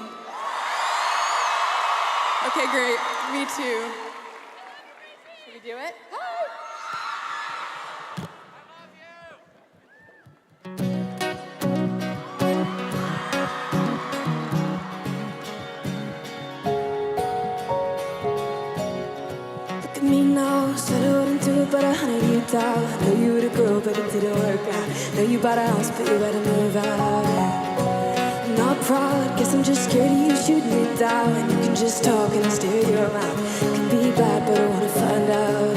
Okay, great. Me too. Should we do it? Look at me now, said I wouldn't do it, but I hunted you down. I know you were the girl, but it didn't work out. Know you bought a house, but you better move out. I'm not proud, guess I'm just scared of you shooting me down. And you can just talk and stare your mouth. It can be bad, but I wanna find out.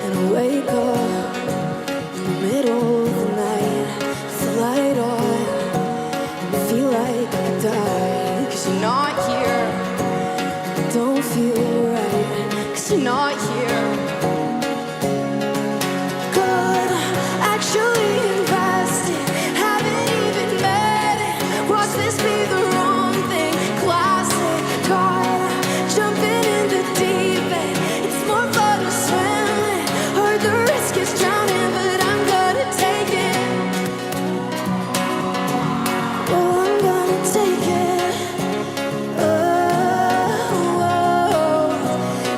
And I wake up in the middle of the night, with the light on, and I feel like I could die. 'Cause you're not here, I don't feel right. 'Cause you're not here. God, actually invested, haven't even met it. Watch this be the wrong thing. Classic, God, jumping in the deep end. It's more fun to swim in. Heard the risk is drowning, but I'm gonna take it. Well, I'm gonna take it.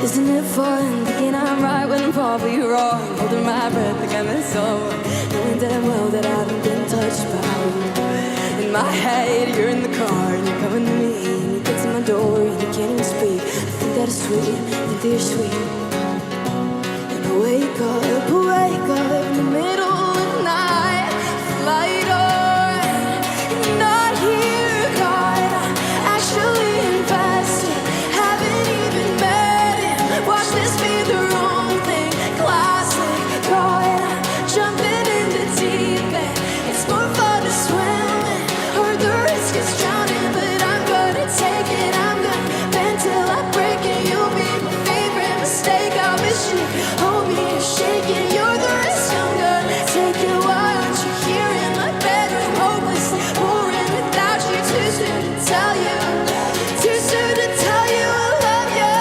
Isn't it fun thinking I'm right when I'm probably wrong? Holding my breath like I'm in someone, knowing damn well that I haven't been touched by you. In my head, you're in the car and you're coming to me, and you get to my door and you can't even speak. I think that is sweet, I think that you're sweet. And I wake up in the middle of the night, light on, and you're not here, God. Actually invested, haven't even met it. Watch this be the wrong thing. Classic, God, jumping in the deep end. It's more fun to swim in. Heard the risk is drowning, but I'm gonna take it. I'm gonna bend till I break it. You'll be my favorite mistake. I wish you hold me and shake it. You're the risk, I'm gonna take it. Why aren't you here in my bedroom? Hopelessly boring without you. Too soon to tell you. Too soon to tell you I love you.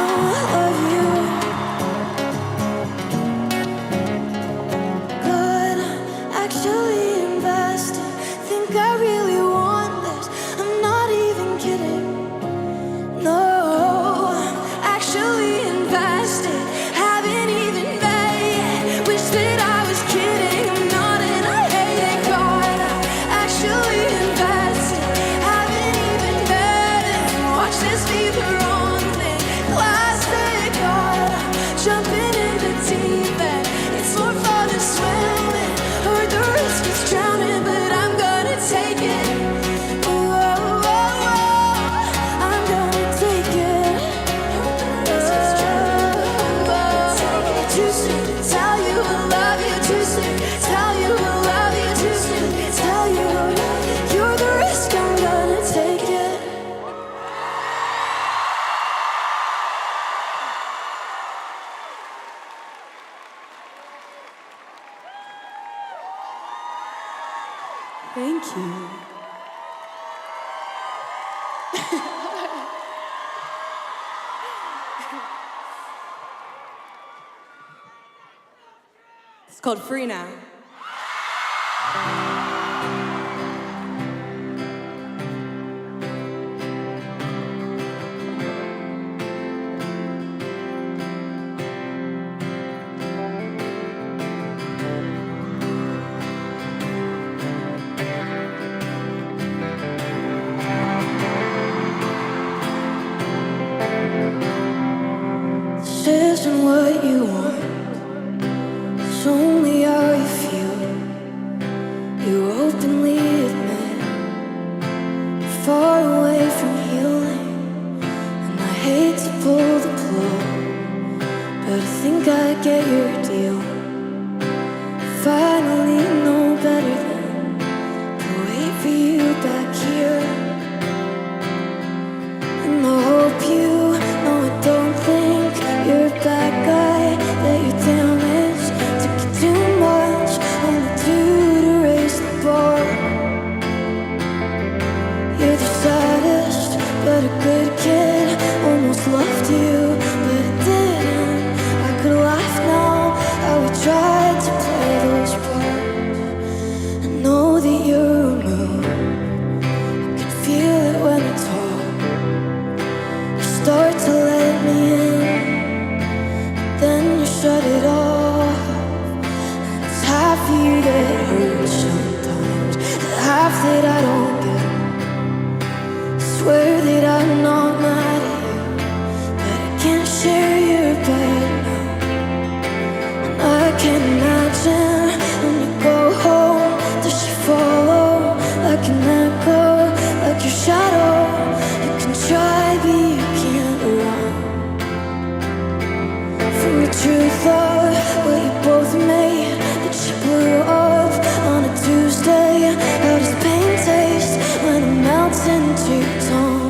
Oh, I love you. God, actually invested. Think I really want this. I'm not even kidding. No, actually invested. Haven't even made it. Wish that I was kidding. I'm not and I hate it. God, actually invested. Haven't even made it. Watch this be the wrong thing. Classic, God, jumping in the deep end. It's more fun to swim in. Heard the risk is drowning, but I'm gonna take it. I'm gonna take it. Too soon to tell you I love you. Too soon to tell you I love you. Too soon to tell you you're the risk. I'm gonna take it. Thank you. It's called Free Now. isn't what you want, it's only how you feel. You openly admit you're far away from healing, and I hate to pull the plug, but I think I get your deal. Finally know better than to wait for you back here. And I hope you know I don't think you're a bad guy, that you're damaged, took you too much on the two to raise the bar. You're the saddest, but a good kid, almost loved you, but it didn't. I could laugh now, how we tried to play those parts. I know that you're a moon, I can feel it when I talk. You start to let me in, then you shut it off. And it's half of you that hurts sometimes, the half that I don't get. Swear that I'm not mad at you, but I can't share your bed now. And I can't imagine when you go home, does she follow like an echo, like your shadow? You can try, but you can't run from the truth of what you both made, that you blew up on a Tuesday. How does pain taste when it melts into your tongue?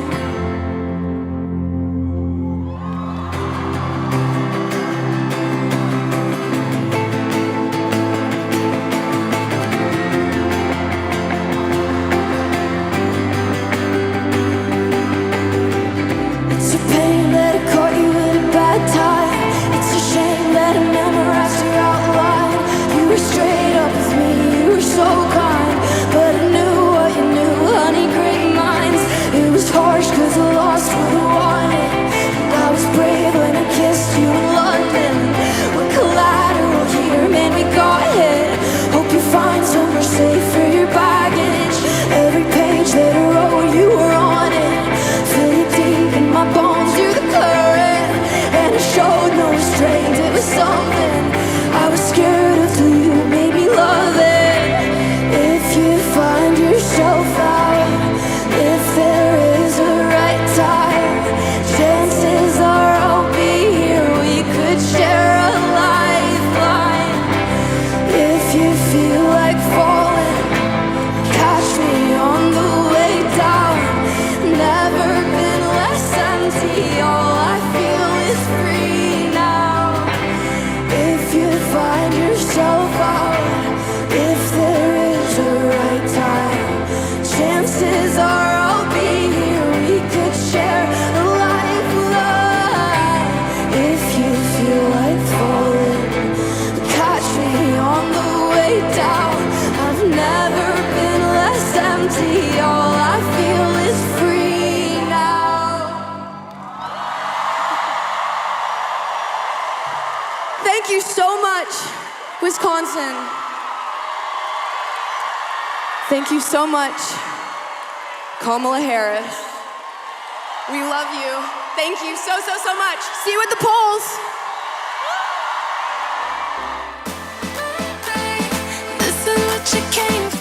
It's a pain that I caught you at a bad time. It's a shame that I memorized your outline. You were straight up with me, you were so kind, but I knew what you knew, honey, great minds. It was harsh cause I lost what I wanted, and I was brave when I kissed you in London. When collateral here made me got hit, hope you find somewhere safe for your baggage. Every page that I wrote, you were on it. Feel you deep in my bones, you're the current, and I showed no restraint. It was something I was scared of till you made me love it. If you find yourself out, if there is a right time, chances are I'll be here. We could share a lifeline. If you feel like falling, catch me on the way down. Never been less empty, all I feel is free now. If you find yourself out, if there is a right time, chances are I'll be here. We could share a lifeline. If you feel like falling, catch me on the way down. I've never been less empty, all I feel is free now. Thank you so much, Wisconsin. Thank you so much, Kamala Harris. We love you. Thank you so much. See you at the polls. This is what you came for.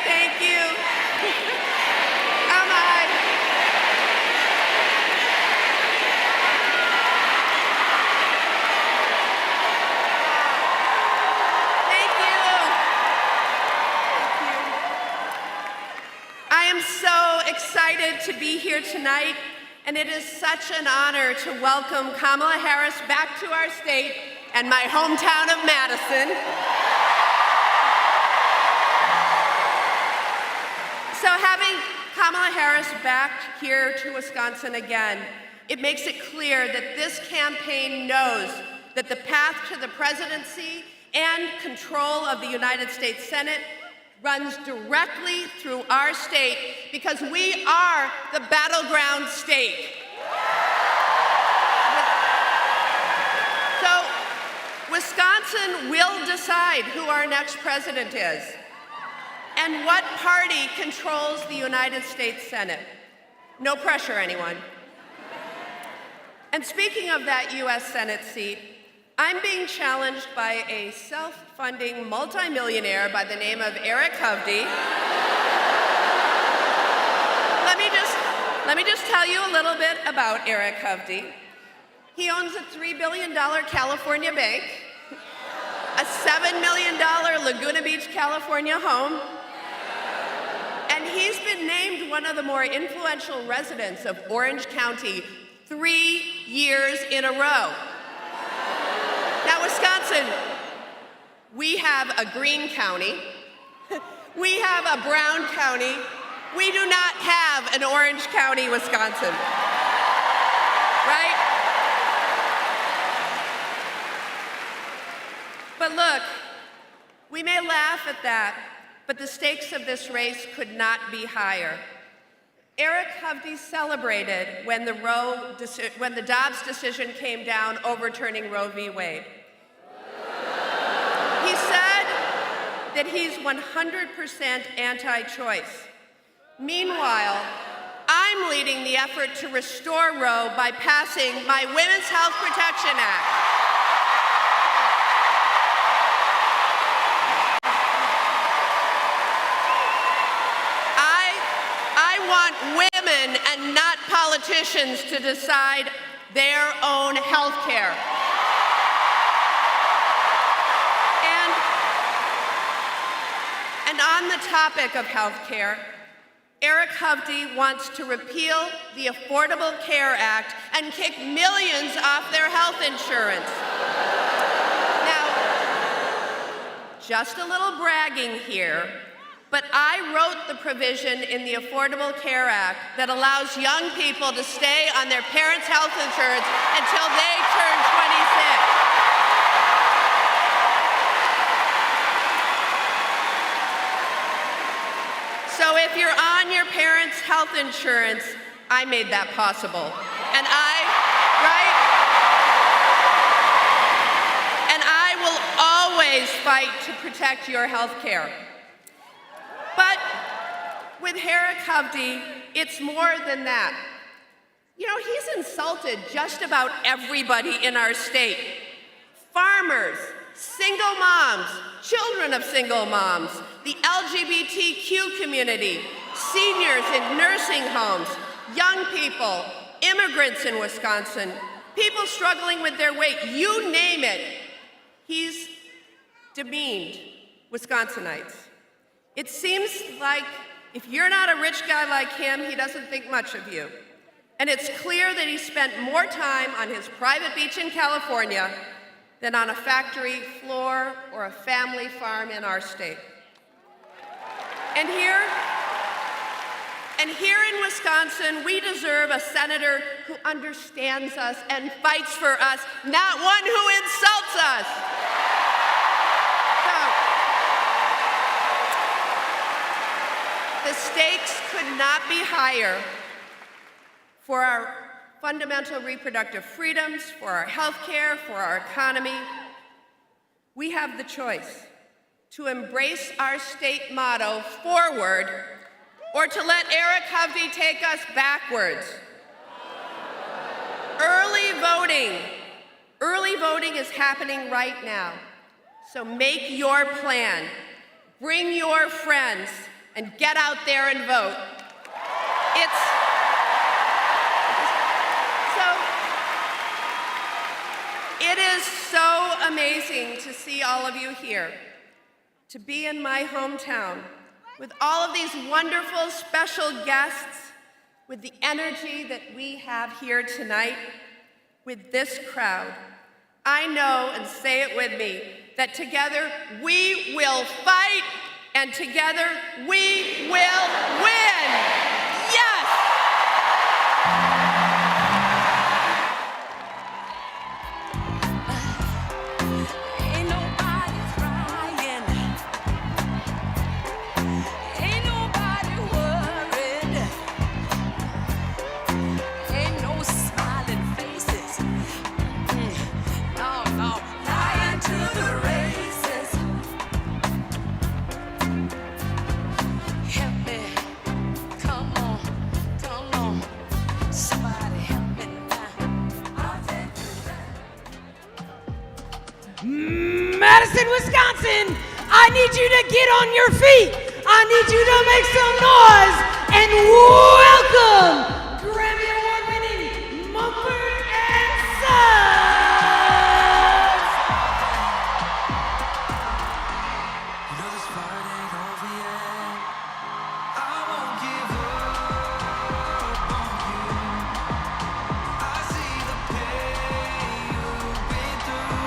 Thank you. Come on. Thank you. I am so excited to be here tonight, and it is such an honor to welcome Kamala Harris back to our state and my hometown of Madison. So having Kamala Harris back here to Wisconsin again, it makes it clear that this campaign knows that the path to the presidency and control of the United States Senate runs directly through our state because we are the battleground state. So Wisconsin will decide who our next president is and what party controls the United States Senate. No pressure, anyone. And speaking of that US Senate seat, I'm being challenged by a self-funding multimillionaire by the name of Eric Hovde. Let me just tell you a little bit about Eric Hovde. He owns a $3 billion California bank, a $7 million Laguna Beach, California home, and he's been named one of the more influential residents of Orange County 3 years in a row. Now, Wisconsin, we have a green county, we have a brown county, we do not have an Orange County, Wisconsin, right? But look, we may laugh at that, but the stakes of this race could not be higher. Eric Hovde celebrated when the Dobbs decision came down overturning Roe v. Wade. He said that he's 100% anti-choice. Meanwhile, I'm leading the effort to restore Roe by passing my Women's Health Protection Act. I want women and not politicians to decide their own health care. And on the topic of health care, Eric Hovde wants to repeal the Affordable Care Act and kick millions off their health insurance. Now, just a little bragging here, but I wrote the provision in the Affordable Care Act that allows young people to stay on their parents' health insurance until they turn 26. So if you're on your parents' health insurance, I made that possible. And I will always fight to protect your health care. But with Eric Hovde, it's more than that. You know, he's insulted just about everybody in our state. Farmers, single moms, children of single moms, the LGBTQ community, seniors in nursing homes, young people, immigrants in Wisconsin, people struggling with their weight, you name it, he's demeaned Wisconsinites. It seems like if you're not a rich guy like him, he doesn't think much of you. And it's clear that he spent more time on his private beach in California than on a factory floor or a family farm in our state. And here in Wisconsin, we deserve a senator who understands us and fights for us, not one who insults us. So, the stakes could not be higher for our fundamental reproductive freedoms, for our health care, for our economy. We have the choice to embrace our state motto, forward, or to let Eric Hovde take us backwards. Early voting is happening right now. So make your plan, bring your friends, and get out there and vote. It is so amazing to see all of you here, to be in my hometown with all of these wonderful special guests, with the energy that we have here tonight, with this crowd. I know, and say it with me, that together we will fight and together we will win. Yes! Ain't nobody crying. Ain't nobody worried. Ain't no smiling faces. No, no, lying to the races. Help me. Come on, come on. Somebody help me now. I'll take you back. Madison, Wisconsin, I need you to get on your feet. I need you to make some noise and welcome Grammy Award-winning Mumford Sons. You know this fight ain't over yet. I won't give up on you. I see the pain you've been through.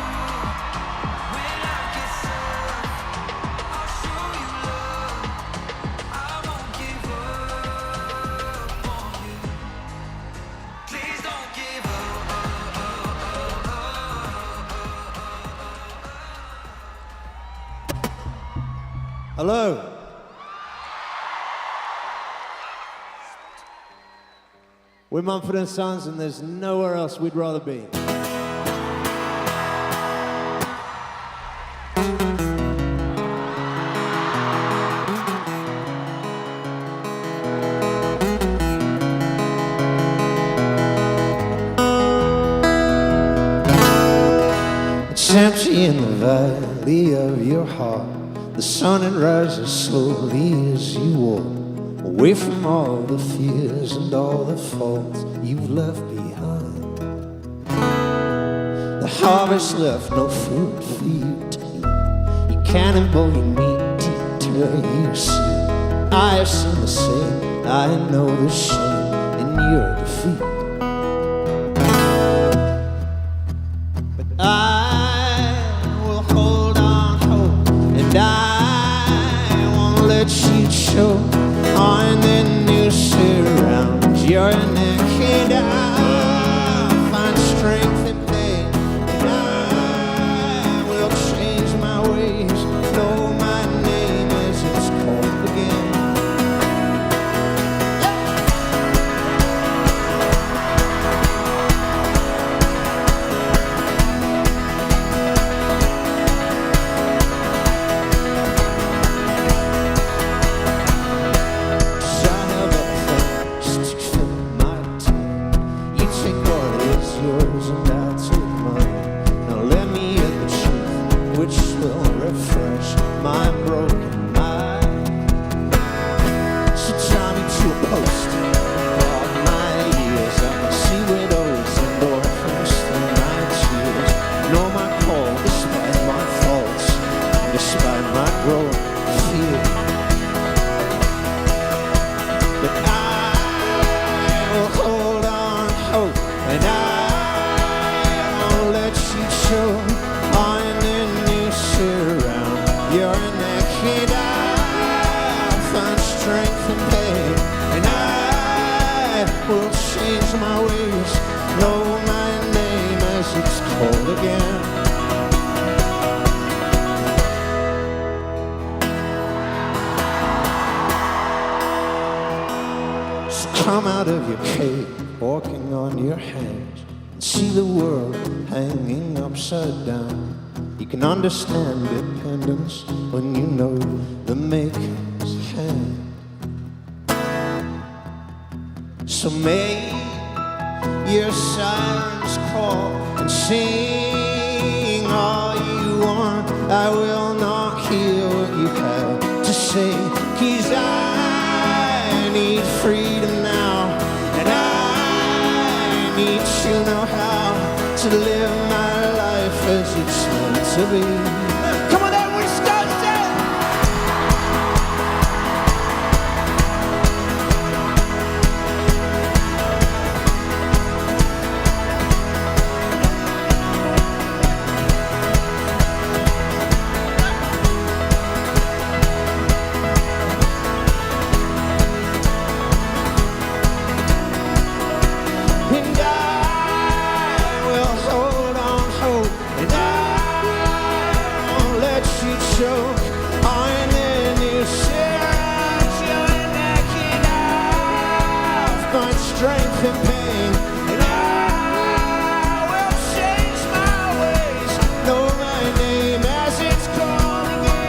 When I get stuck, I'll show you love. I won't give up on you. Please don't give up. Hello. We're Mumford Sons, and there's nowhere else we'd rather be. It's empty in the valley of your heart. The sun it rises slowly as you walk away from all the fears and all the faults you've left behind. The harvest left no fruit for you to eat. You cannonball your meat to deter your sin. I have seen the same, I know the shame in your defeat. But I will hold on hope, and I won't let you choke on the new surround. You're naked, I'll find strength in pain, and I will change my ways. Know my name as it's called again. Come out of your cave, walking on your hands, and see the world hanging upside down. You can understand dependence when you know the maker's hand. So make your sirens call and sing all you want. I will not hear what you have to say, 'cause I be. Come on, there, Wisconsin! And I will hold on hope, and I won't let you choke. And then you share your naked off my strength and pain. And I will change my ways, know my name as it's called again.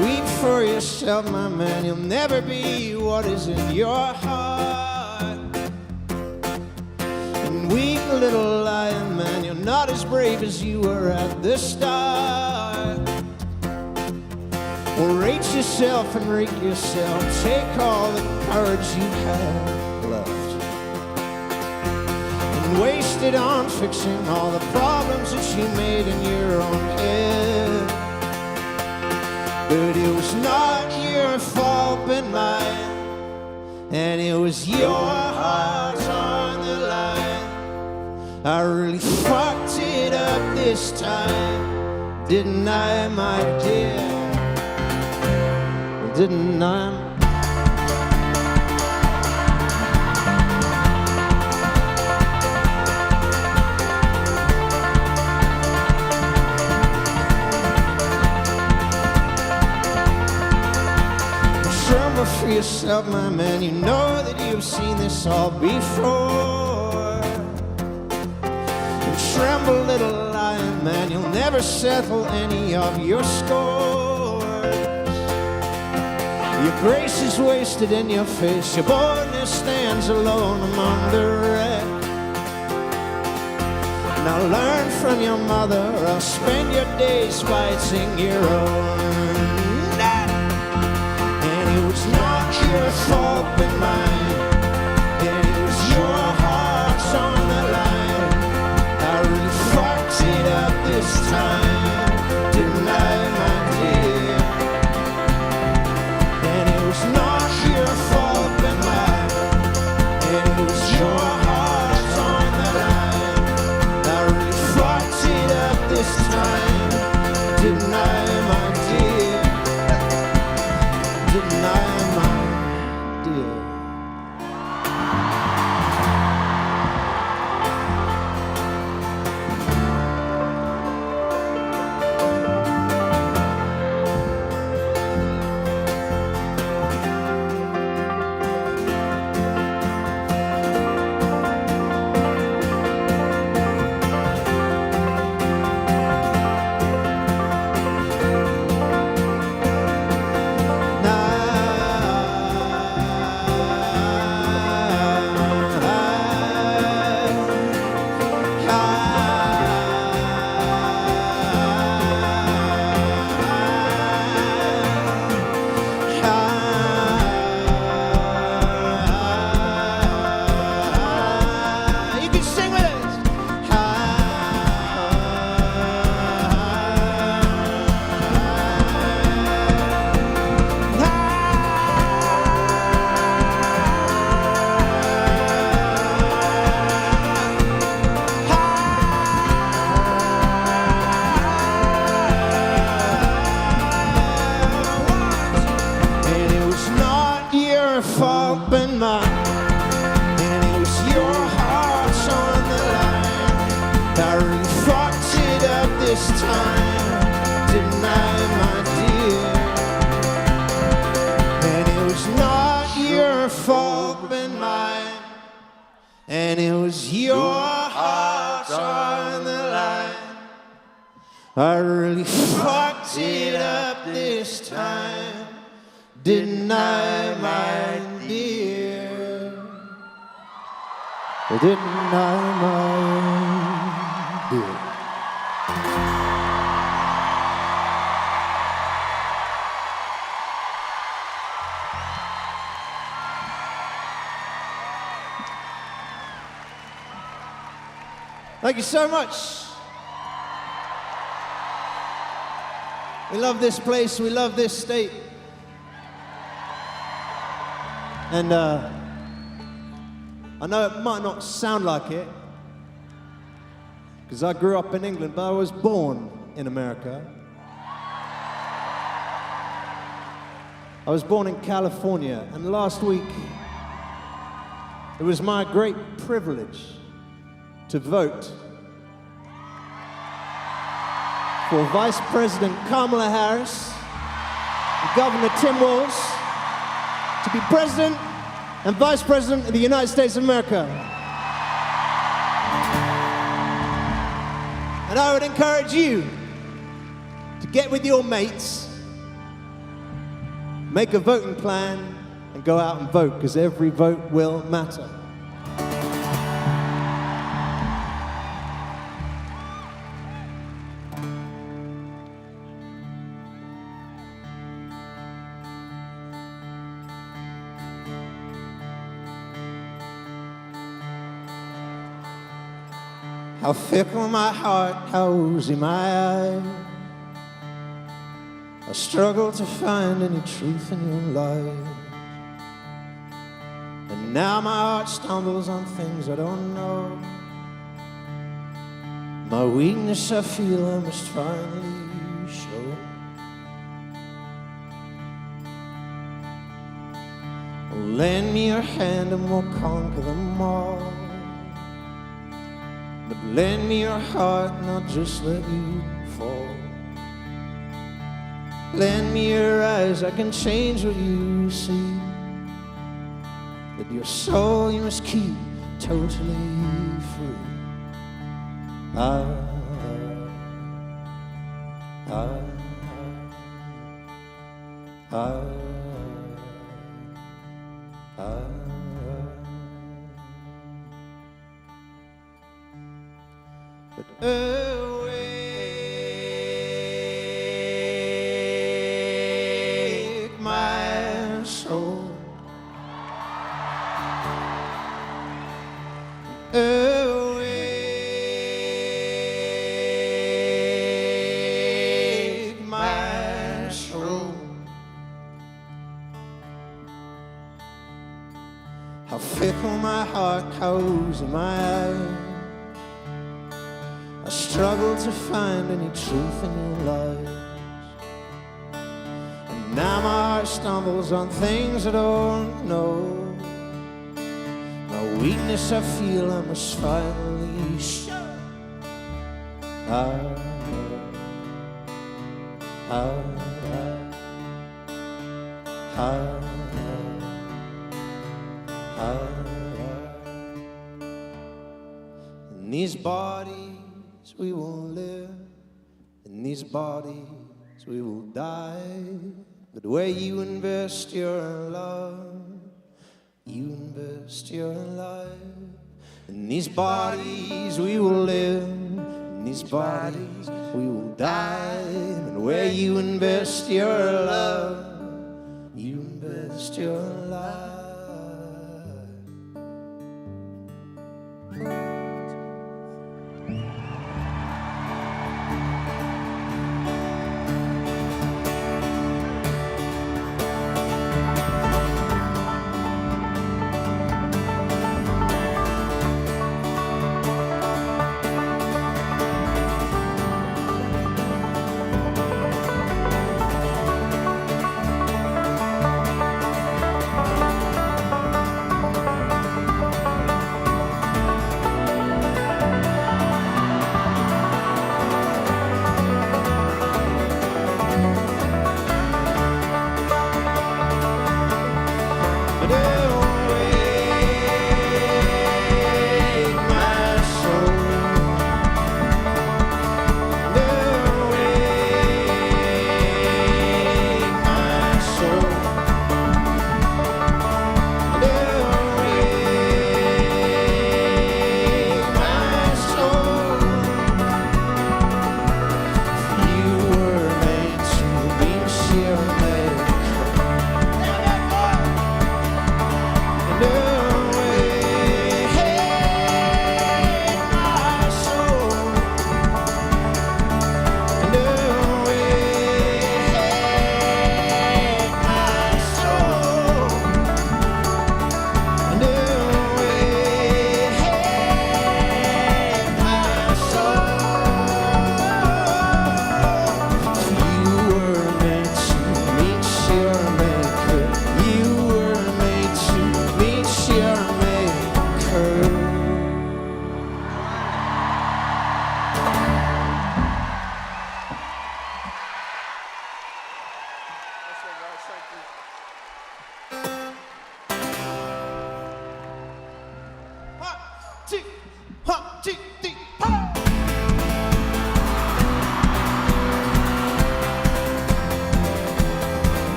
Weep for yourself, my man. You'll never be what is in your heart. And weak little lion, man, you're not as brave as you were at the start. Well, rate yourself and rate yourself. Take all the courage you have left and waste it on fixing all the problems that you made in your own head. But it was not your fault but mine, and it was your heart on the line. I really fucked it up this time, didn't I, my dear? Didn't I? Tremble for yourself, my man. You know that you've seen this all before. And tremble, little lion, man. You'll never settle any of your scores. Your grace is wasted in your face. Your boldness stands alone among the wreck. Now learn from your mother, or spend your days fighting your own. It was not your fault but mine, and it was your heart on the line. I really fucked it up this time, didn't I, my dear? And it was not your fault but mine, and it was your heart on the line. I really fucked it up this time, didn't I, my dear? fault but mine. And it was your heart on the line. I really fucked it up this time, didn't I, my dear? And it was not your fault but mine. And it was your heart on the line. I really fucked it up this time, didn't I, my dear? Didn't I, my dear? Thank you so much. We love this place, we love this state. And I know it might not sound like it, because I grew up in England, but I was born in America. I was born in California, and last week, it was my great privilege to vote for Vice President Kamala Harris and Governor Tim Walz to be President and Vice President of the United States of America. And I would encourage you to get with your mates, make a voting plan, and go out and vote, because every vote will matter. How fickle my heart, how oozy my eye. I struggle to find any truth in your life. And now my heart stumbles on things I don't know. My weakness I feel I must finally show. Oh, lend me your hand and we'll conquer them all. But lend me your heart and I'll just let you fall. Lend me your eyes, I can change what you see. But your soul you must keep totally free. But awake my soul. Awake my soul. How fickle my heart, how oozy my eye. I struggle to find any truth in your lies. And now my heart stumbles on things I don't know. My weakness I feel I must finally show. In these bodies we will live, in these bodies we will die. But where you invest your love, you invest your life. In these bodies we will live, in these bodies we will die. And where you invest your love, you invest your life.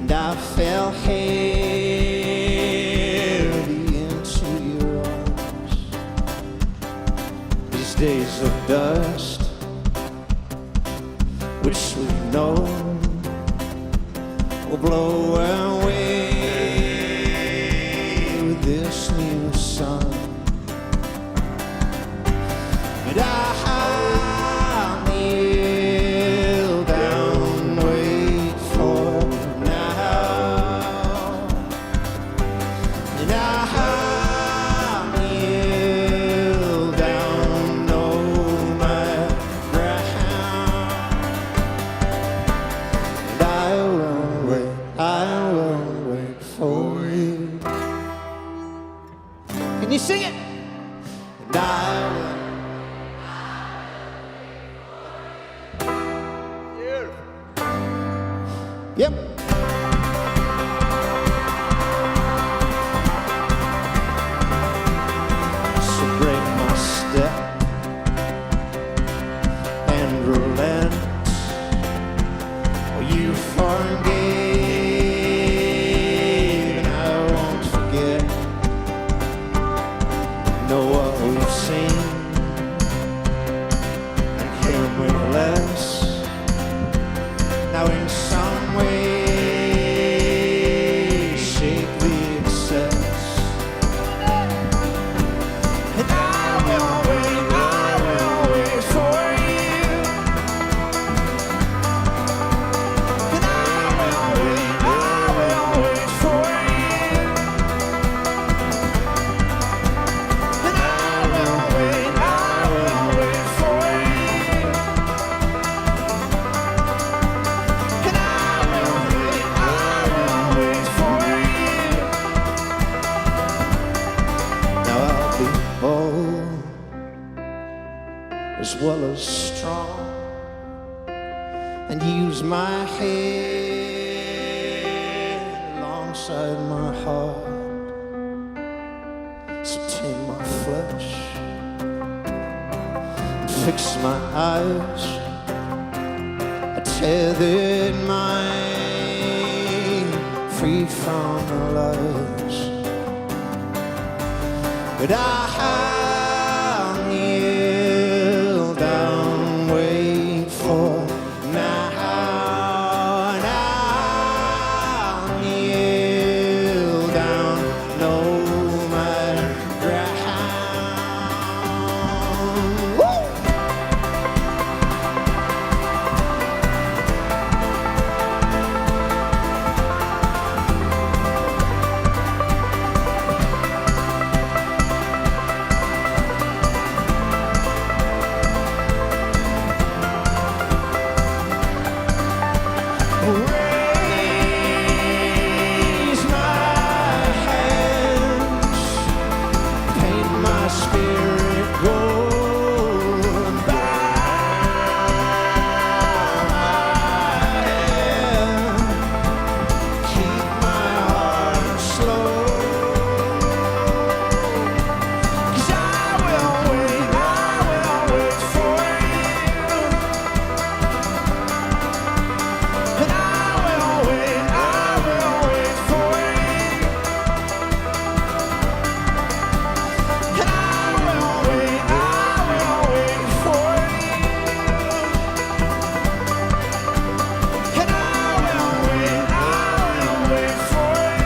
and I fell heavy into your arms. These days of dust, which we've known, will blow away with this new sun. But I'll kneel down, wait for now. And I'll kneel down, know my ground. And I will wait for you. Can you sing it? And I will. Yep. So break my step and relent. Well, you forgave, and I won't forget. Know what we've seen and him with less. Now in some way, shake the excess. And I will wait for you. And I will wait for you. And I will wait for you. And I will wait for you. Now I'll be bold as well as strong, and use my head alongside my heart. So tame my flesh and fix my eyes. I tethered mine free from the lies. But I'll kneel down, wait for now. And I'll kneel down, know my ground. Woo! Raise my hands, paint my spirit gold, and bow my head, keep my heart slow. 'Cause I will wait for you. And I will wait for you. And I will wait for you. And I will wait for you.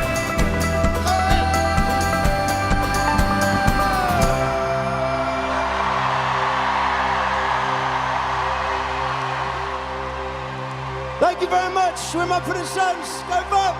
Thank you very much. We're Mumford Sons. Go vote.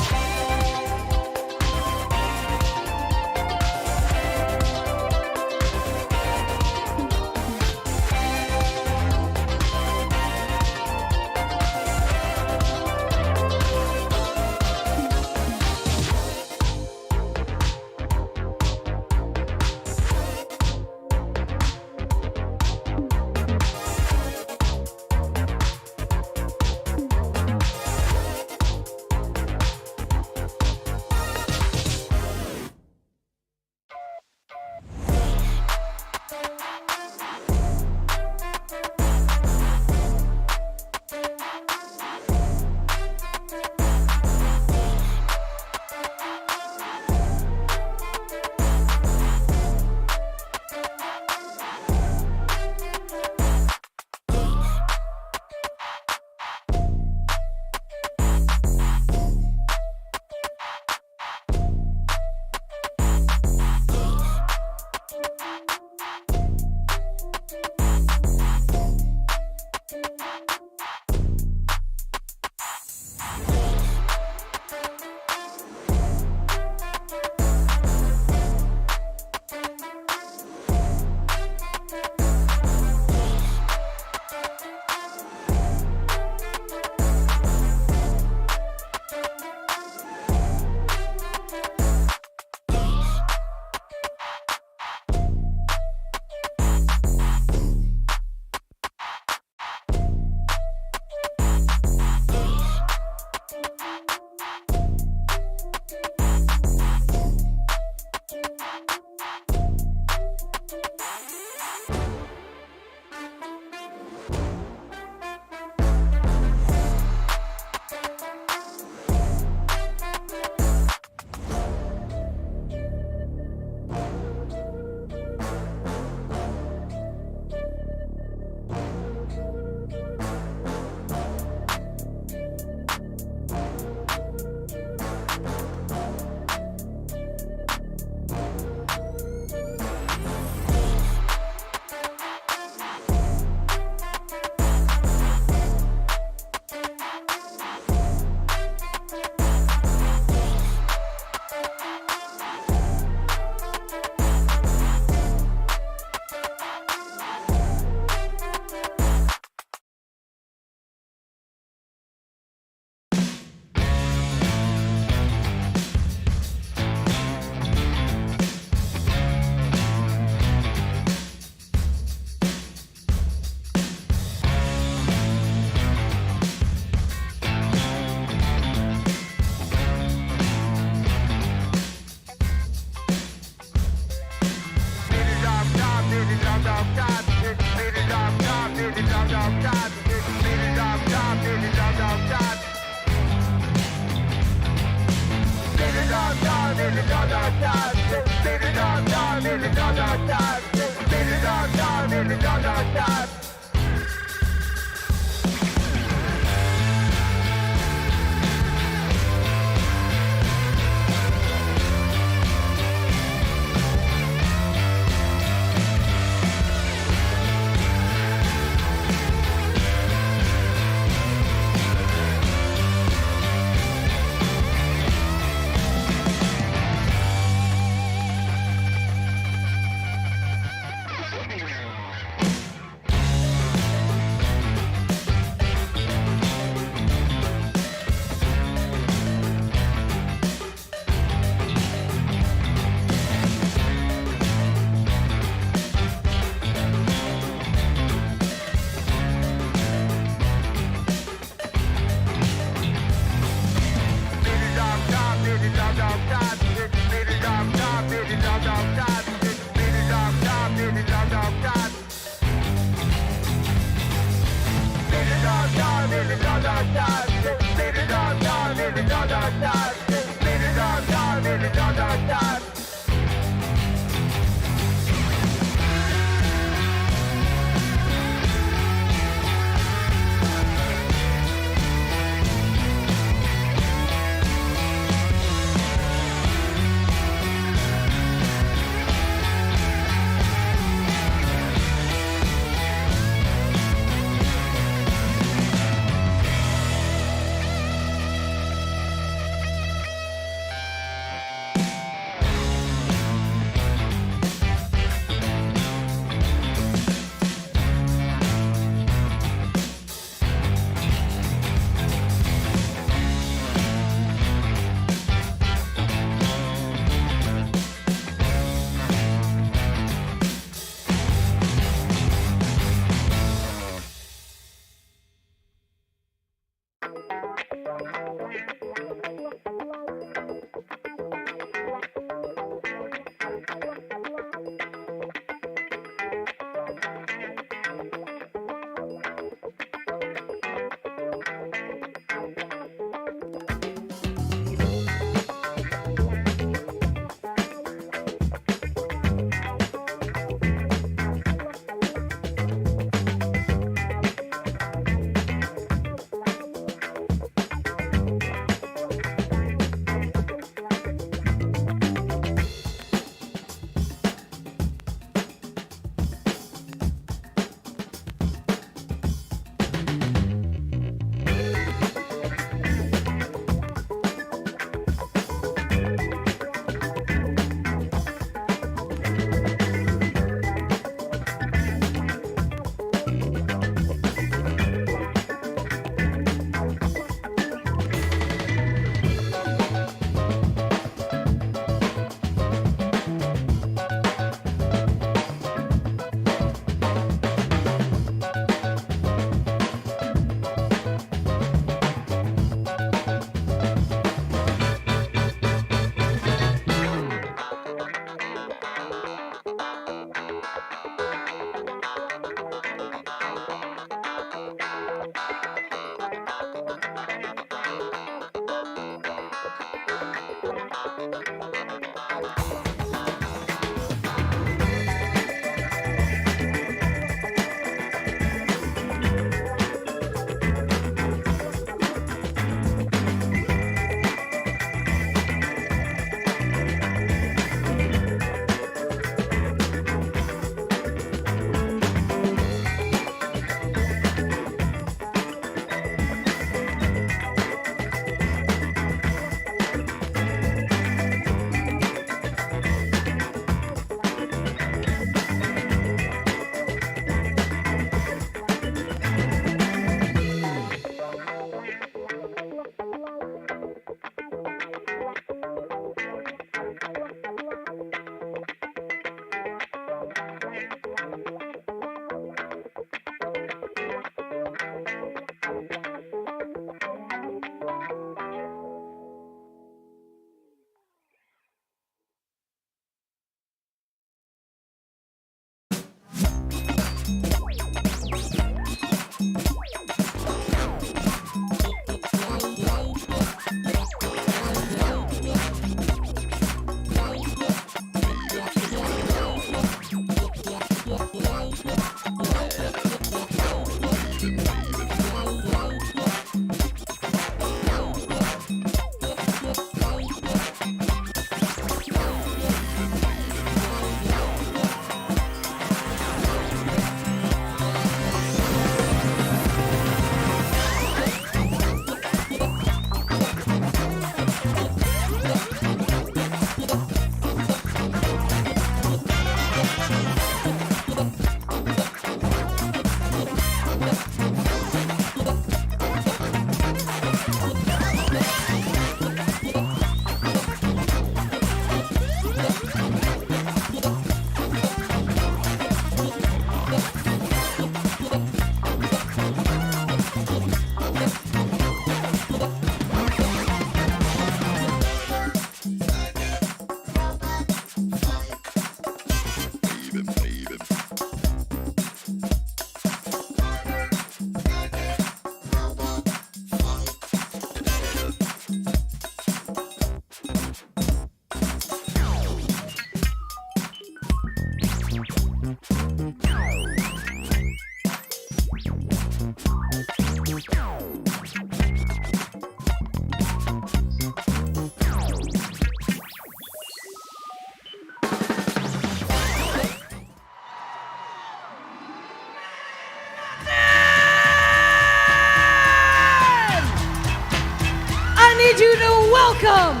need you to welcome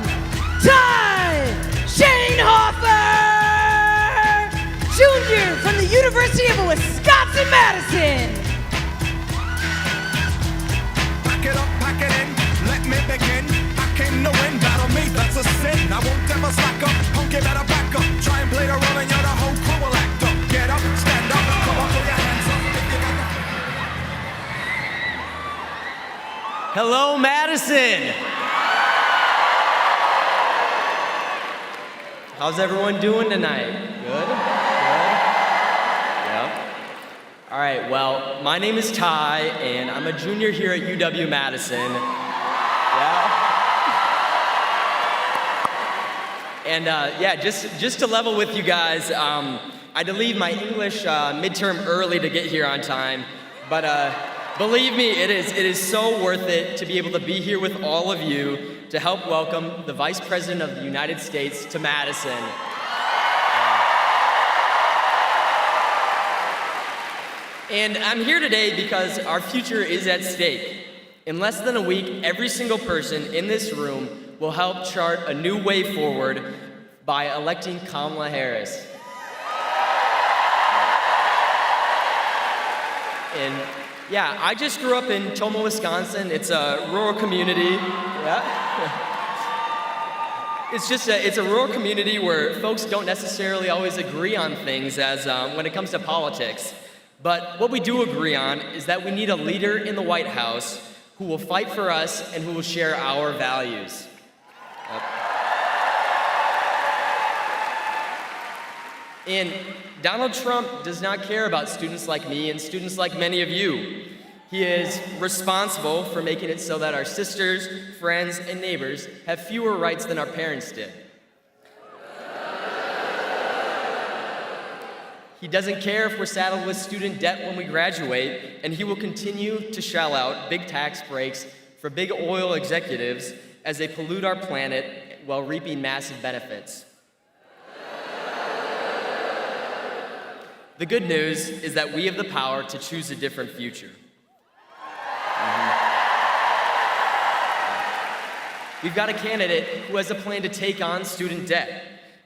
Ty Schoenhofer, Jr. from the University of Wisconsin-Madison. Pack it up, pack it in, let me begin. I came to win, battle me, that's a sin. I won't ever slack up, punk, you better back up. Try and play the role and you're the whole crew will act up. Get up, stand up, come on, throw your hands up. If you got the... Hello, Madison. How's everyone doing tonight? Good? Yep. All right, well, my name is Ty, and I'm a junior here at UW-Madison. Yeah. And yeah, just to level with you guys, I had to leave my English midterm early to get here on time, but believe me, it is so worth it to be able to be here with all of you to help welcome the Vice President of the United States to Madison. And I'm here today because our future is at stake. In less than a week, every single person in this room will help chart a new way forward by electing Kamala Harris. And yeah, I just grew up in Tomah, Wisconsin. It's a rural community. Yeah. It's a rural community where folks don't necessarily always agree on things as when it comes to politics. But what we do agree on is that we need a leader in the White House who will fight for us and who will share our values. Yep. And Donald Trump does not care about students like me and students like many of you. He is responsible for making it so that our sisters, friends, and neighbors have fewer rights than our parents did. He doesn't care if we're saddled with student debt when we graduate, and he will continue to shell out big tax breaks for big oil executives as they pollute our planet while reaping massive benefits. The good news is that we have the power to choose a different future. We've got a candidate who has a plan to take on student debt,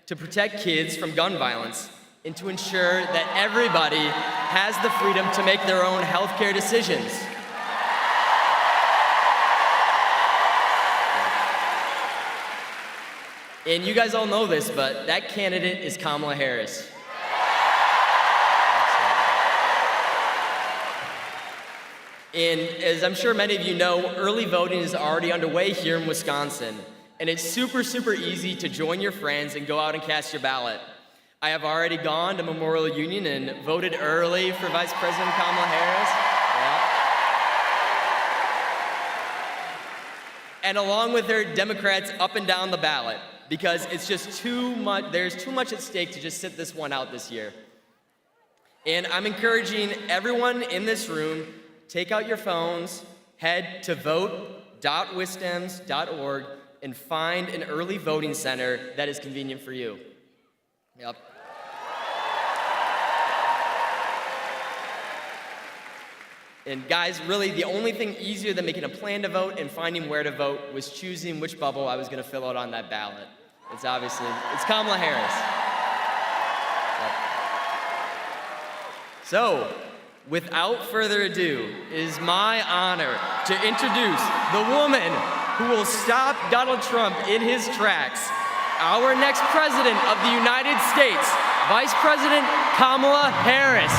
to protect kids from gun violence, and to ensure that everybody has the freedom to make their own healthcare decisions. And you guys all know this, but that candidate is Kamala Harris. And as I'm sure many of you know, early voting is already underway here in Wisconsin. And it's super, super easy to join your friends and go out and cast your ballot. I have already gone to Memorial Union and voted early for Vice President Kamala Harris. Yeah. And along with her, Democrats up and down the ballot, because it's just too much, there's too much at stake to just sit this one out this year. And I'm encouraging everyone in this room, take out your phones, head to vote.wisdems.org, and find an early voting center that is convenient for you. Yep. And guys, really the only thing easier than making a plan to vote and finding where to vote was choosing which bubble I was going to fill out on that ballot. It's Kamala Harris. Yep. So, without further ado, it is my honor to introduce the woman who will stop Donald Trump in his tracks, our next president of the United States, Vice President Kamala Harris.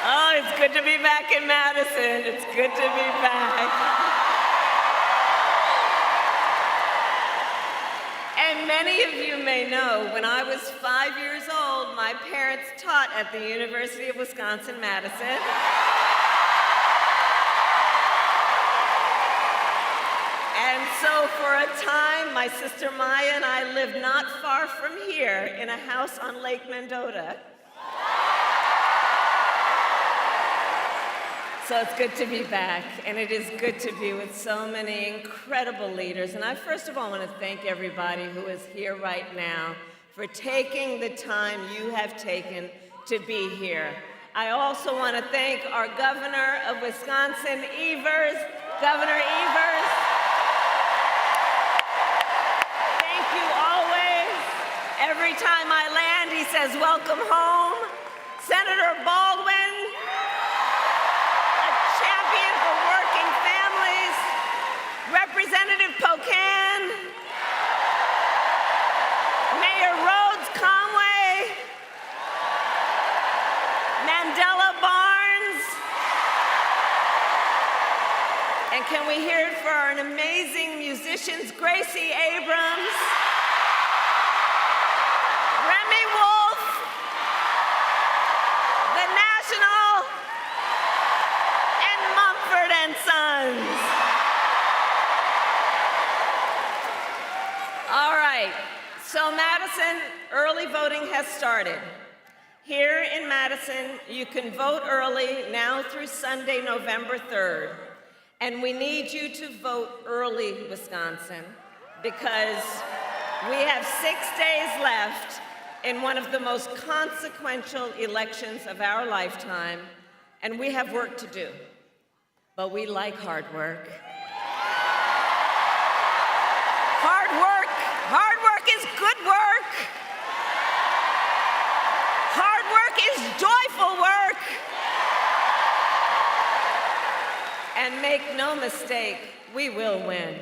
Oh, it's good to be back in Madison. It's good to be back. And many of you may know, when I was 5 years old, my parents taught at the University of Wisconsin-Madison. And so for a time, my sister Maya and I lived not far from here in a house on Lake Mendota. So it's good to be back, and it is good to be with so many incredible leaders. And I first of all want to thank everybody who is here right now for taking the time you have taken to be here. I also want to thank our governor of Wisconsin, Governor Evers. Thank you always. Every time I land, he says, "Welcome home." Senator Baldwin, Representative Pocan, Mayor Rhodes Conway, Mandela Barnes, and can we hear it for our amazing musicians, Gracie Abrams, Remi Wolf, The National, and Mumford Sons. All right, so Madison, early voting has started. Here in Madison, you can vote early now through Sunday, November 3rd. And we need you to vote early, Wisconsin, because we have 6 days left in one of the most consequential elections of our lifetime, and we have work to do. But we like hard work. Hard work is good work. Hard work is joyful work. And make no mistake, we will win.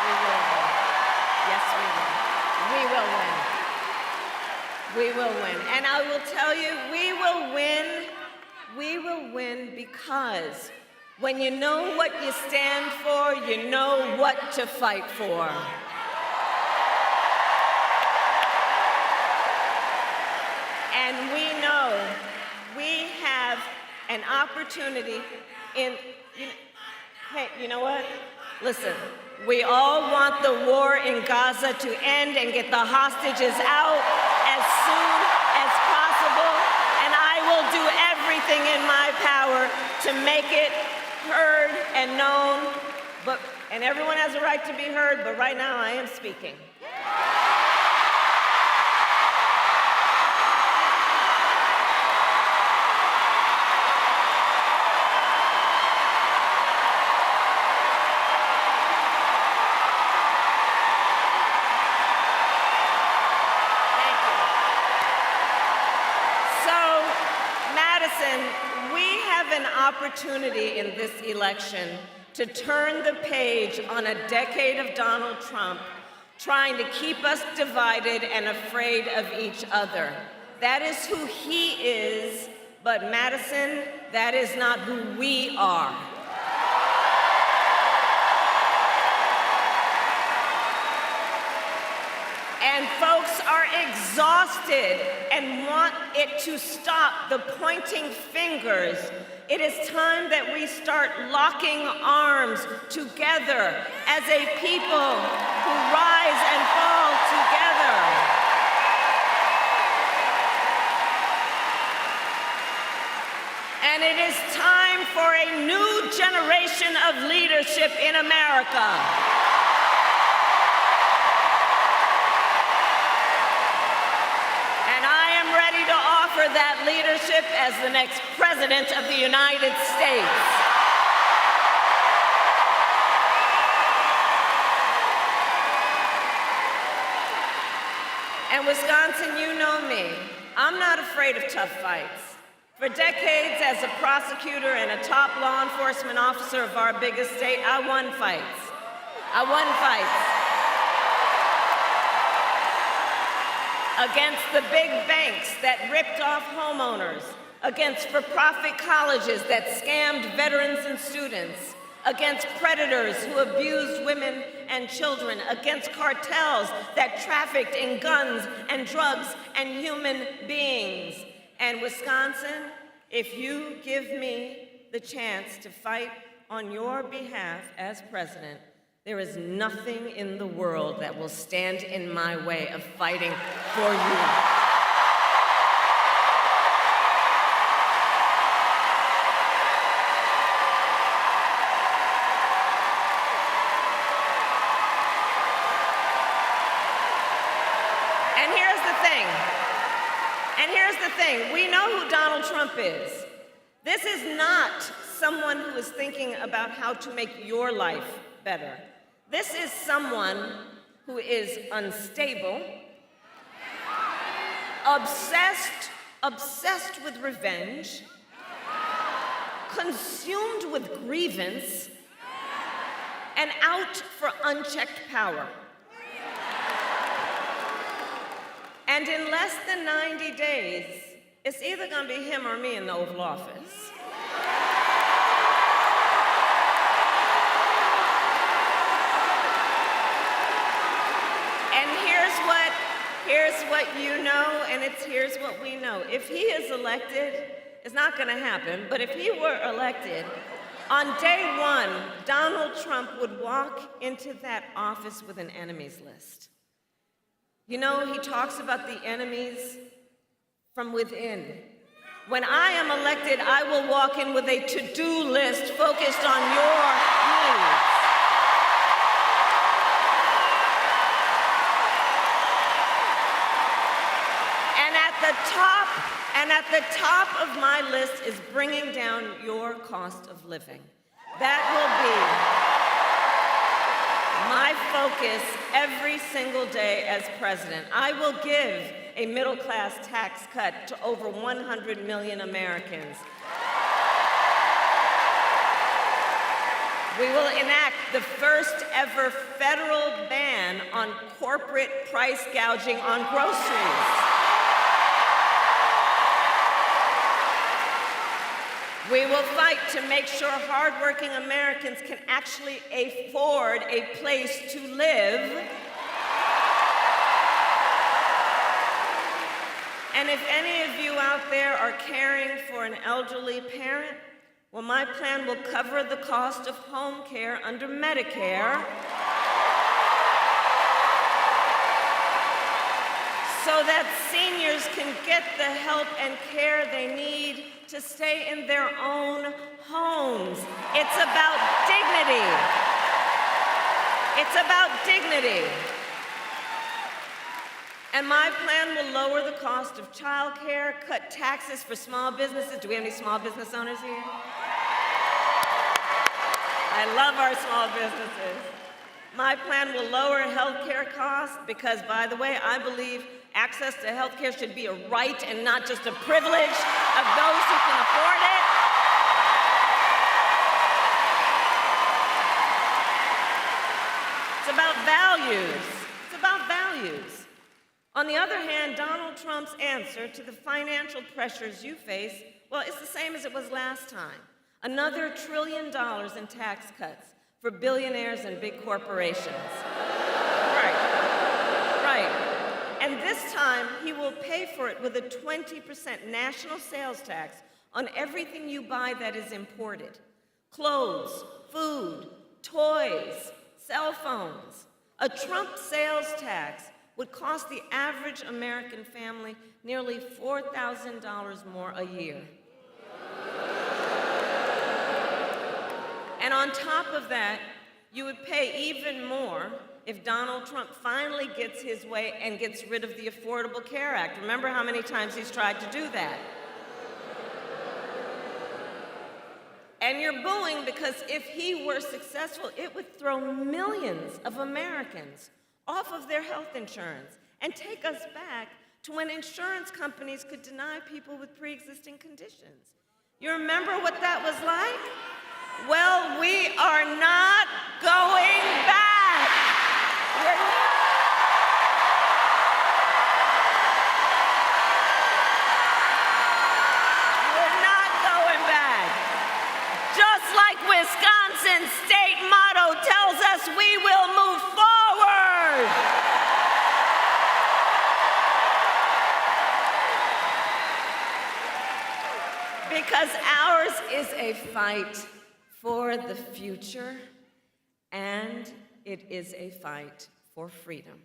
We will win. Yes, we will. We will win. We will win. And I will tell you, we will win. We will win because when you know what you stand for, you know what to fight for. And we know we have an opportunity hey, you know what? Listen, we all want the war in Gaza to end and get the hostages out as soon as possible, and I will do everything in my power to make it heard and known, and everyone has a right to be heard, but right now I am speaking. Thank you. So, Madison, we have an opportunity in this election to turn the page on a decade of Donald Trump trying to keep us divided and afraid of each other. That is who he is, but Madison, that is not who we are. And folks are exhausted and want it to stop the pointing fingers. It is time that we start locking arms together as a people who rise and fall together. And it is time for a new generation of leadership in America. That leadership as the next President of the United States. And Wisconsin, you know me. I'm not afraid of tough fights. For decades as a prosecutor and a top law enforcement officer of our biggest state, I won fights. against the big banks that ripped off homeowners, against for-profit colleges that scammed veterans and students, against predators who abused women and children, against cartels that trafficked in guns and drugs and human beings. And Wisconsin, if you give me the chance to fight on your behalf as president, there is nothing in the world that will stand in my way of fighting for you. We know who Donald Trump is. This is not someone who is thinking about how to make your life better. This is someone who is unstable, obsessed with revenge, consumed with grievance, and out for unchecked power. And in less than 90 days, it's either going to be him or me in the Oval Office. And here's what you know, and here's what we know. If he is elected, it's not going to happen, but if he were elected, on day one, Donald Trump would walk into that office with an enemies list. You know, he talks about the enemies from within. When I am elected, I will walk in with a to-do list focused on your needs. And at the top of my list is bringing down your cost of living. That will be my focus every single day as president. I will give a middle-class tax cut to over 100 million Americans. We will enact the first ever federal ban on corporate price gouging on groceries. We will fight to make sure hardworking Americans can actually afford a place to live. And if any of you out there are caring for an elderly parent, well, my plan will cover the cost of home care under Medicare so that seniors can get the help and care they need to stay in their own homes. It's about dignity. It's about dignity. And my plan will lower the cost of childcare, cut taxes for small businesses. Do we have any small business owners here? I love our small businesses. My plan will lower health care costs because, by the way, I believe access to health care should be a right and not just a privilege of those who can afford it. It's about values. It's about values. On the other hand, Donald Trump's answer to the financial pressures you face, well, it's the same as it was last time. Another $1 trillion in tax cuts for billionaires and big corporations. Right. And this time, he will pay for it with a 20% national sales tax on everything you buy that is imported. Clothes, food, toys, cell phones. A Trump sales tax would cost the average American family nearly $4,000 more a year. And on top of that, you would pay even more if Donald Trump finally gets his way and gets rid of the Affordable Care Act. Remember how many times he's tried to do that? And you're booing because if he were successful, it would throw millions of Americans off of their health insurance and take us back to when insurance companies could deny people with pre-existing conditions. You remember what that was like? Well, we are not going back. We're not. Madison state motto tells us we will move forward. Because ours is a fight for the future, and it is a fight for freedom.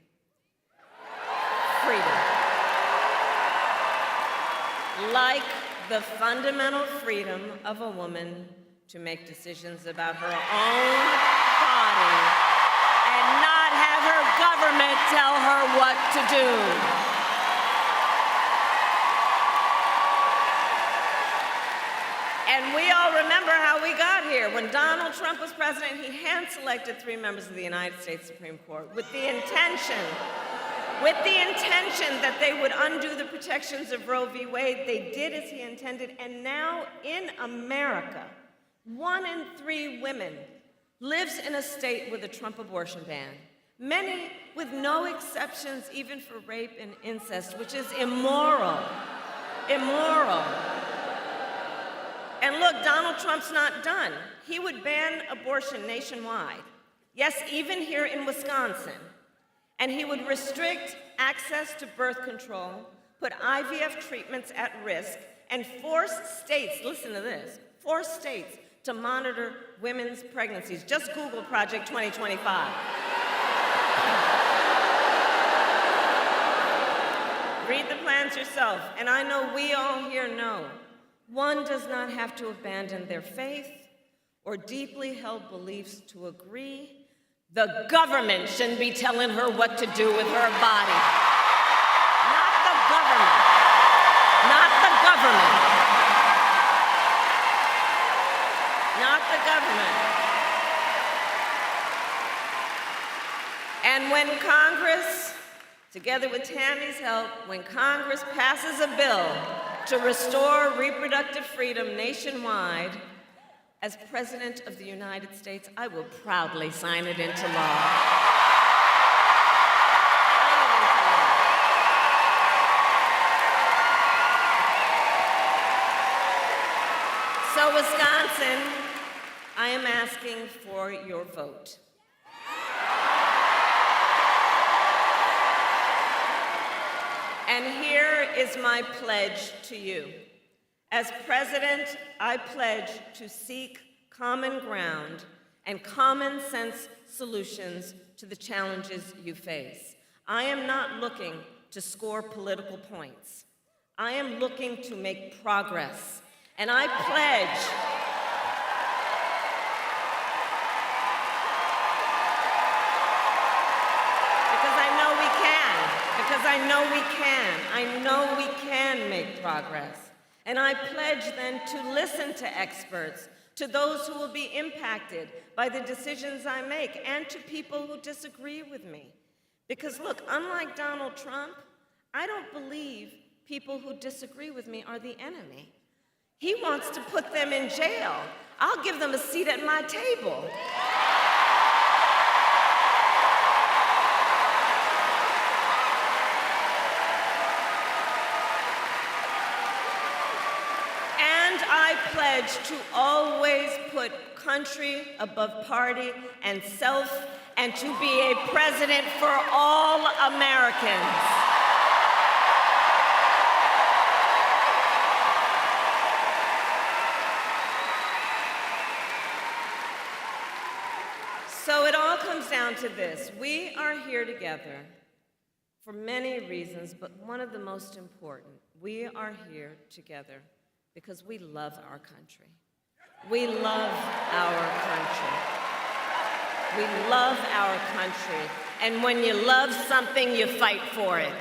Freedom. Like the fundamental freedom of a woman to make decisions about her own body and not have her government tell her what to do. And we all remember how we got here. When Donald Trump was president, he hand-selected 3 members of the United States Supreme Court with the intention that they would undo the protections of Roe v. Wade. They did as he intended, and now in America, 1 in 3 women lives in a state with a Trump abortion ban. Many with no exceptions even for rape and incest, which is immoral. Immoral. And look, Donald Trump's not done. He would ban abortion nationwide. Yes, even here in Wisconsin. And he would restrict access to birth control, put IVF treatments at risk, and force states, listen to this, force states to monitor women's pregnancies. Just Google Project 2025. Read the plans yourself, and I know we all here know one does not have to abandon their faith or deeply held beliefs to agree. The government shouldn't be telling her what to do with her body. Not the government. Not the government. Not the government. And when Congress, together with Tammy's help, when Congress passes a bill to restore reproductive freedom nationwide, as President of the United States, I will proudly sign it into law. So, Wisconsin, I am asking for your vote. And here is my pledge to you. As president, I pledge to seek common ground and common sense solutions to the challenges you face. I am not looking to score political points. I am looking to make progress. And I pledge I know we can make progress. And I pledge then to listen to experts, to those who will be impacted by the decisions I make, and to people who disagree with me. Because look, unlike Donald Trump, I don't believe people who disagree with me are the enemy. He wants to put them in jail. I'll give them a seat at my table. I pledge to always put country above party and self, and to be a president for all Americans. So it all comes down to this. We are here together for many reasons, but one of the most important, we are here together because we love our country. We love our country. We love our country. And when you love something, you fight for it.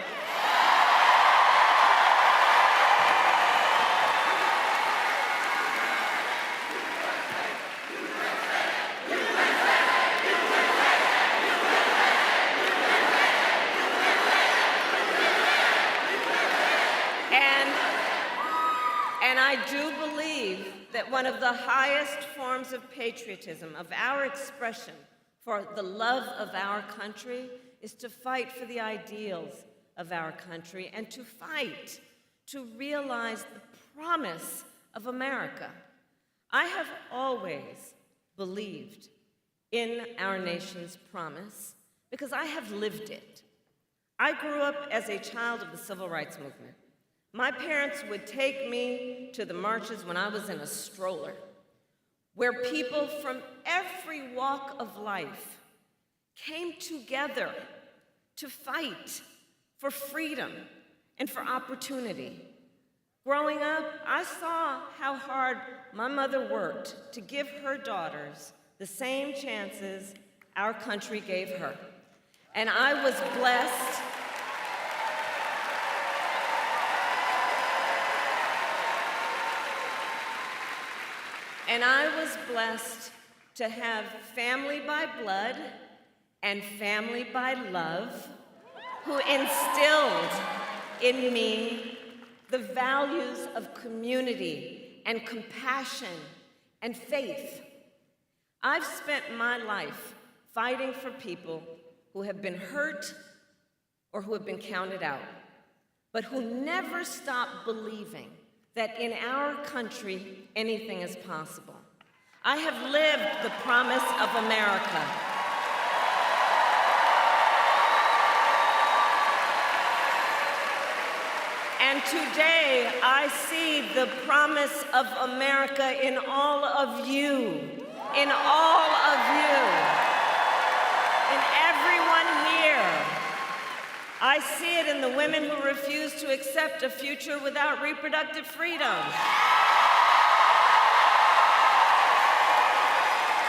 And I do believe that one of the highest forms of patriotism, of our expression for the love of our country, is to fight for the ideals of our country and to fight to realize the promise of America. I have always believed in our nation's promise because I have lived it. I grew up as a child of the civil rights movement. My parents would take me to the marches when I was in a stroller, where people from every walk of life came together to fight for freedom and for opportunity. Growing up, I saw how hard my mother worked to give her daughters the same chances our country gave her. And I was blessed to have family by blood and family by love who instilled in me the values of community and compassion and faith. I've spent my life fighting for people who have been hurt or who have been counted out, but who never stop believing that in our country anything is possible. I have lived the promise of America. And today, I see the promise of America in all of you, in all of you, in everyone here. I see it in the women who refuse to accept a future without reproductive freedom.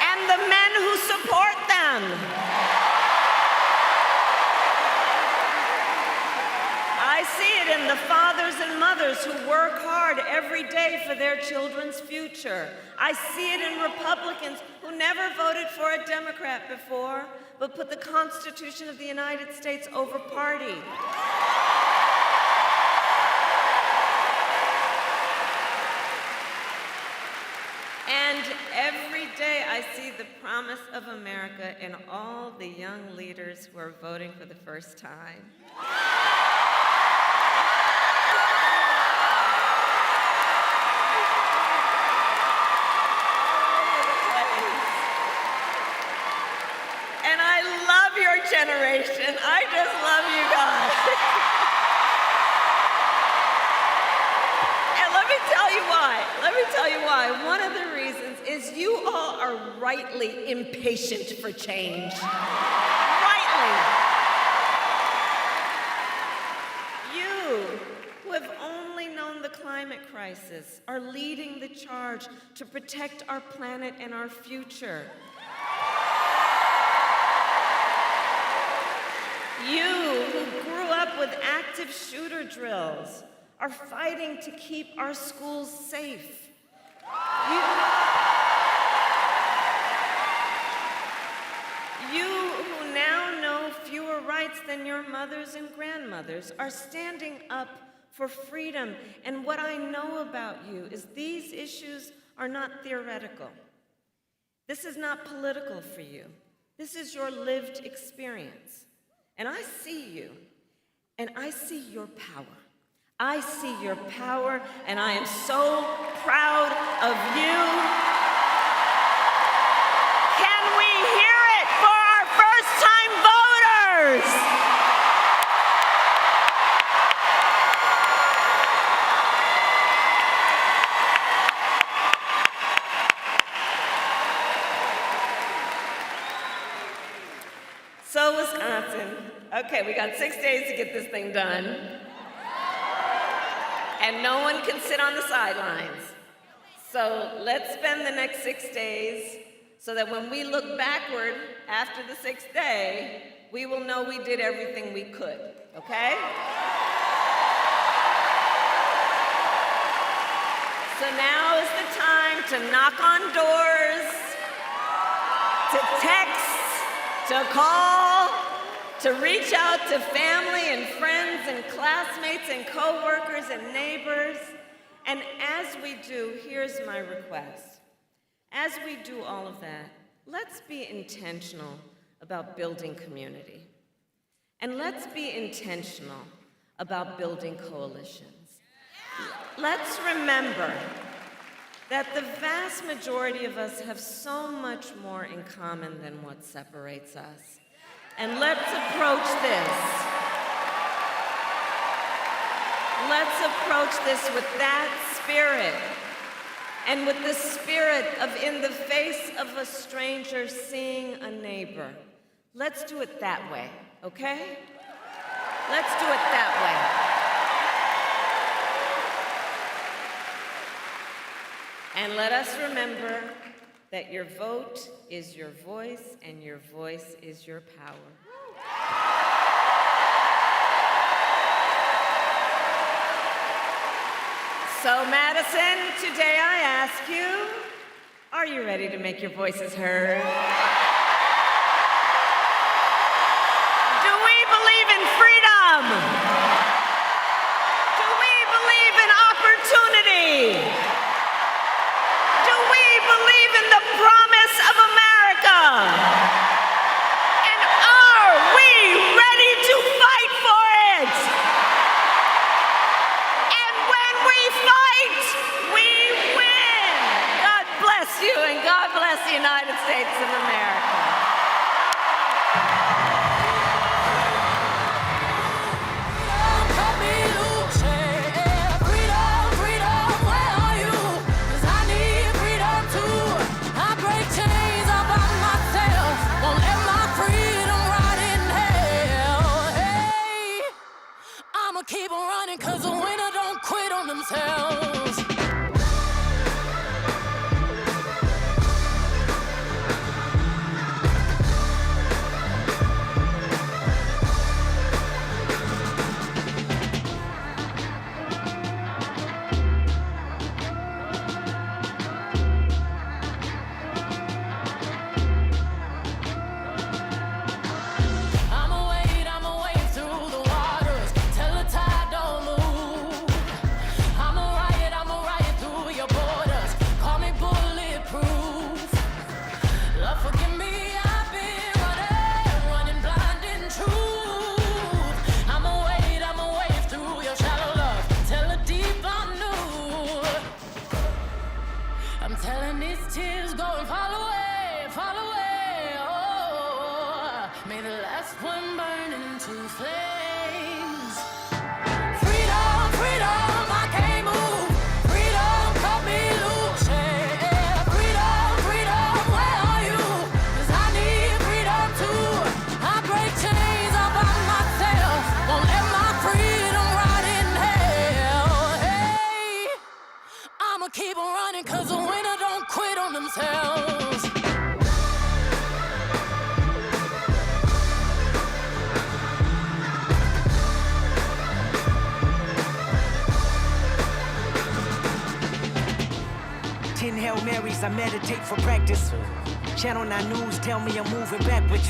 And the men who support them. I see it in the fathers and mothers who work hard every day for their children's future. I see it in Republicans who never voted for a Democrat before, but put the Constitution of the United States over party. And every day I see the promise of America in all the young leaders who are voting for the first time. And I love your generation. I just love you guys. And let me tell you why. One of the reasons is you all are rightly impatient for change. Rightly. You, who have only known the climate crisis, are leading the charge to protect our planet and our future. You, who grew up with active shooter drills, are fighting to keep our schools safe. You who now know fewer rights than your mothers and grandmothers are standing up for freedom. And what I know about you is these issues are not theoretical. This is not political for you. This is your lived experience. And I see you, and I see your power. I see your power, and I am so proud of you. Can we hear it for our first-time voters? So, Wisconsin, okay, we got 6 days to get this thing done. And no one can sit on the sidelines. So let's spend the next 6 days so that when we look backward after the 6th day, we will know we did everything we could, okay? So now is the time to knock on doors, to text, to call, to reach out to family and friends and classmates and coworkers and neighbors. And as we do, here's my request. As we do all of that, let's be intentional about building community. And let's be intentional about building coalitions. Let's remember that the vast majority of us have so much more in common than what separates us. And let's approach this. Let's approach this with that spirit. And with the spirit of in the face of a stranger seeing a neighbor. Let's do it that way, okay? Let's do it that way. And let us remember that your vote is your voice and your voice is your power. So Madison, today I ask you, are you ready to make your voices heard? Do we believe in freedom? Do we believe in opportunity? Do we believe in the promise of America? And are we ready to fight for it? And when we fight, we win. God bless you and God bless the United States of America. Keep on running, cause the winner don't quit on themselves. I'ma wade through the waters till the tide don't move. I'ma ride through your borders. Call me bulletproof. Lord, forgive me, I've been running blind in truth. I'ma wade through your shallow love till the deep I knew. I'm telling these tears go and fall away, fall away. Oh, may the last one burn into flames. Freedom, freedom, I can't move. Freedom, cut me loose. Yeah. Freedom, freedom, where are you? 'Cause I need freedom too. I break chains all by myself. Won't let my freedom rot in hell. Hey, I'ma keep on running 'cause the winner don't quit on themselves. Ten Hail Marys, I meditate for practice. Channel 9 News tell me I'm moving backwards.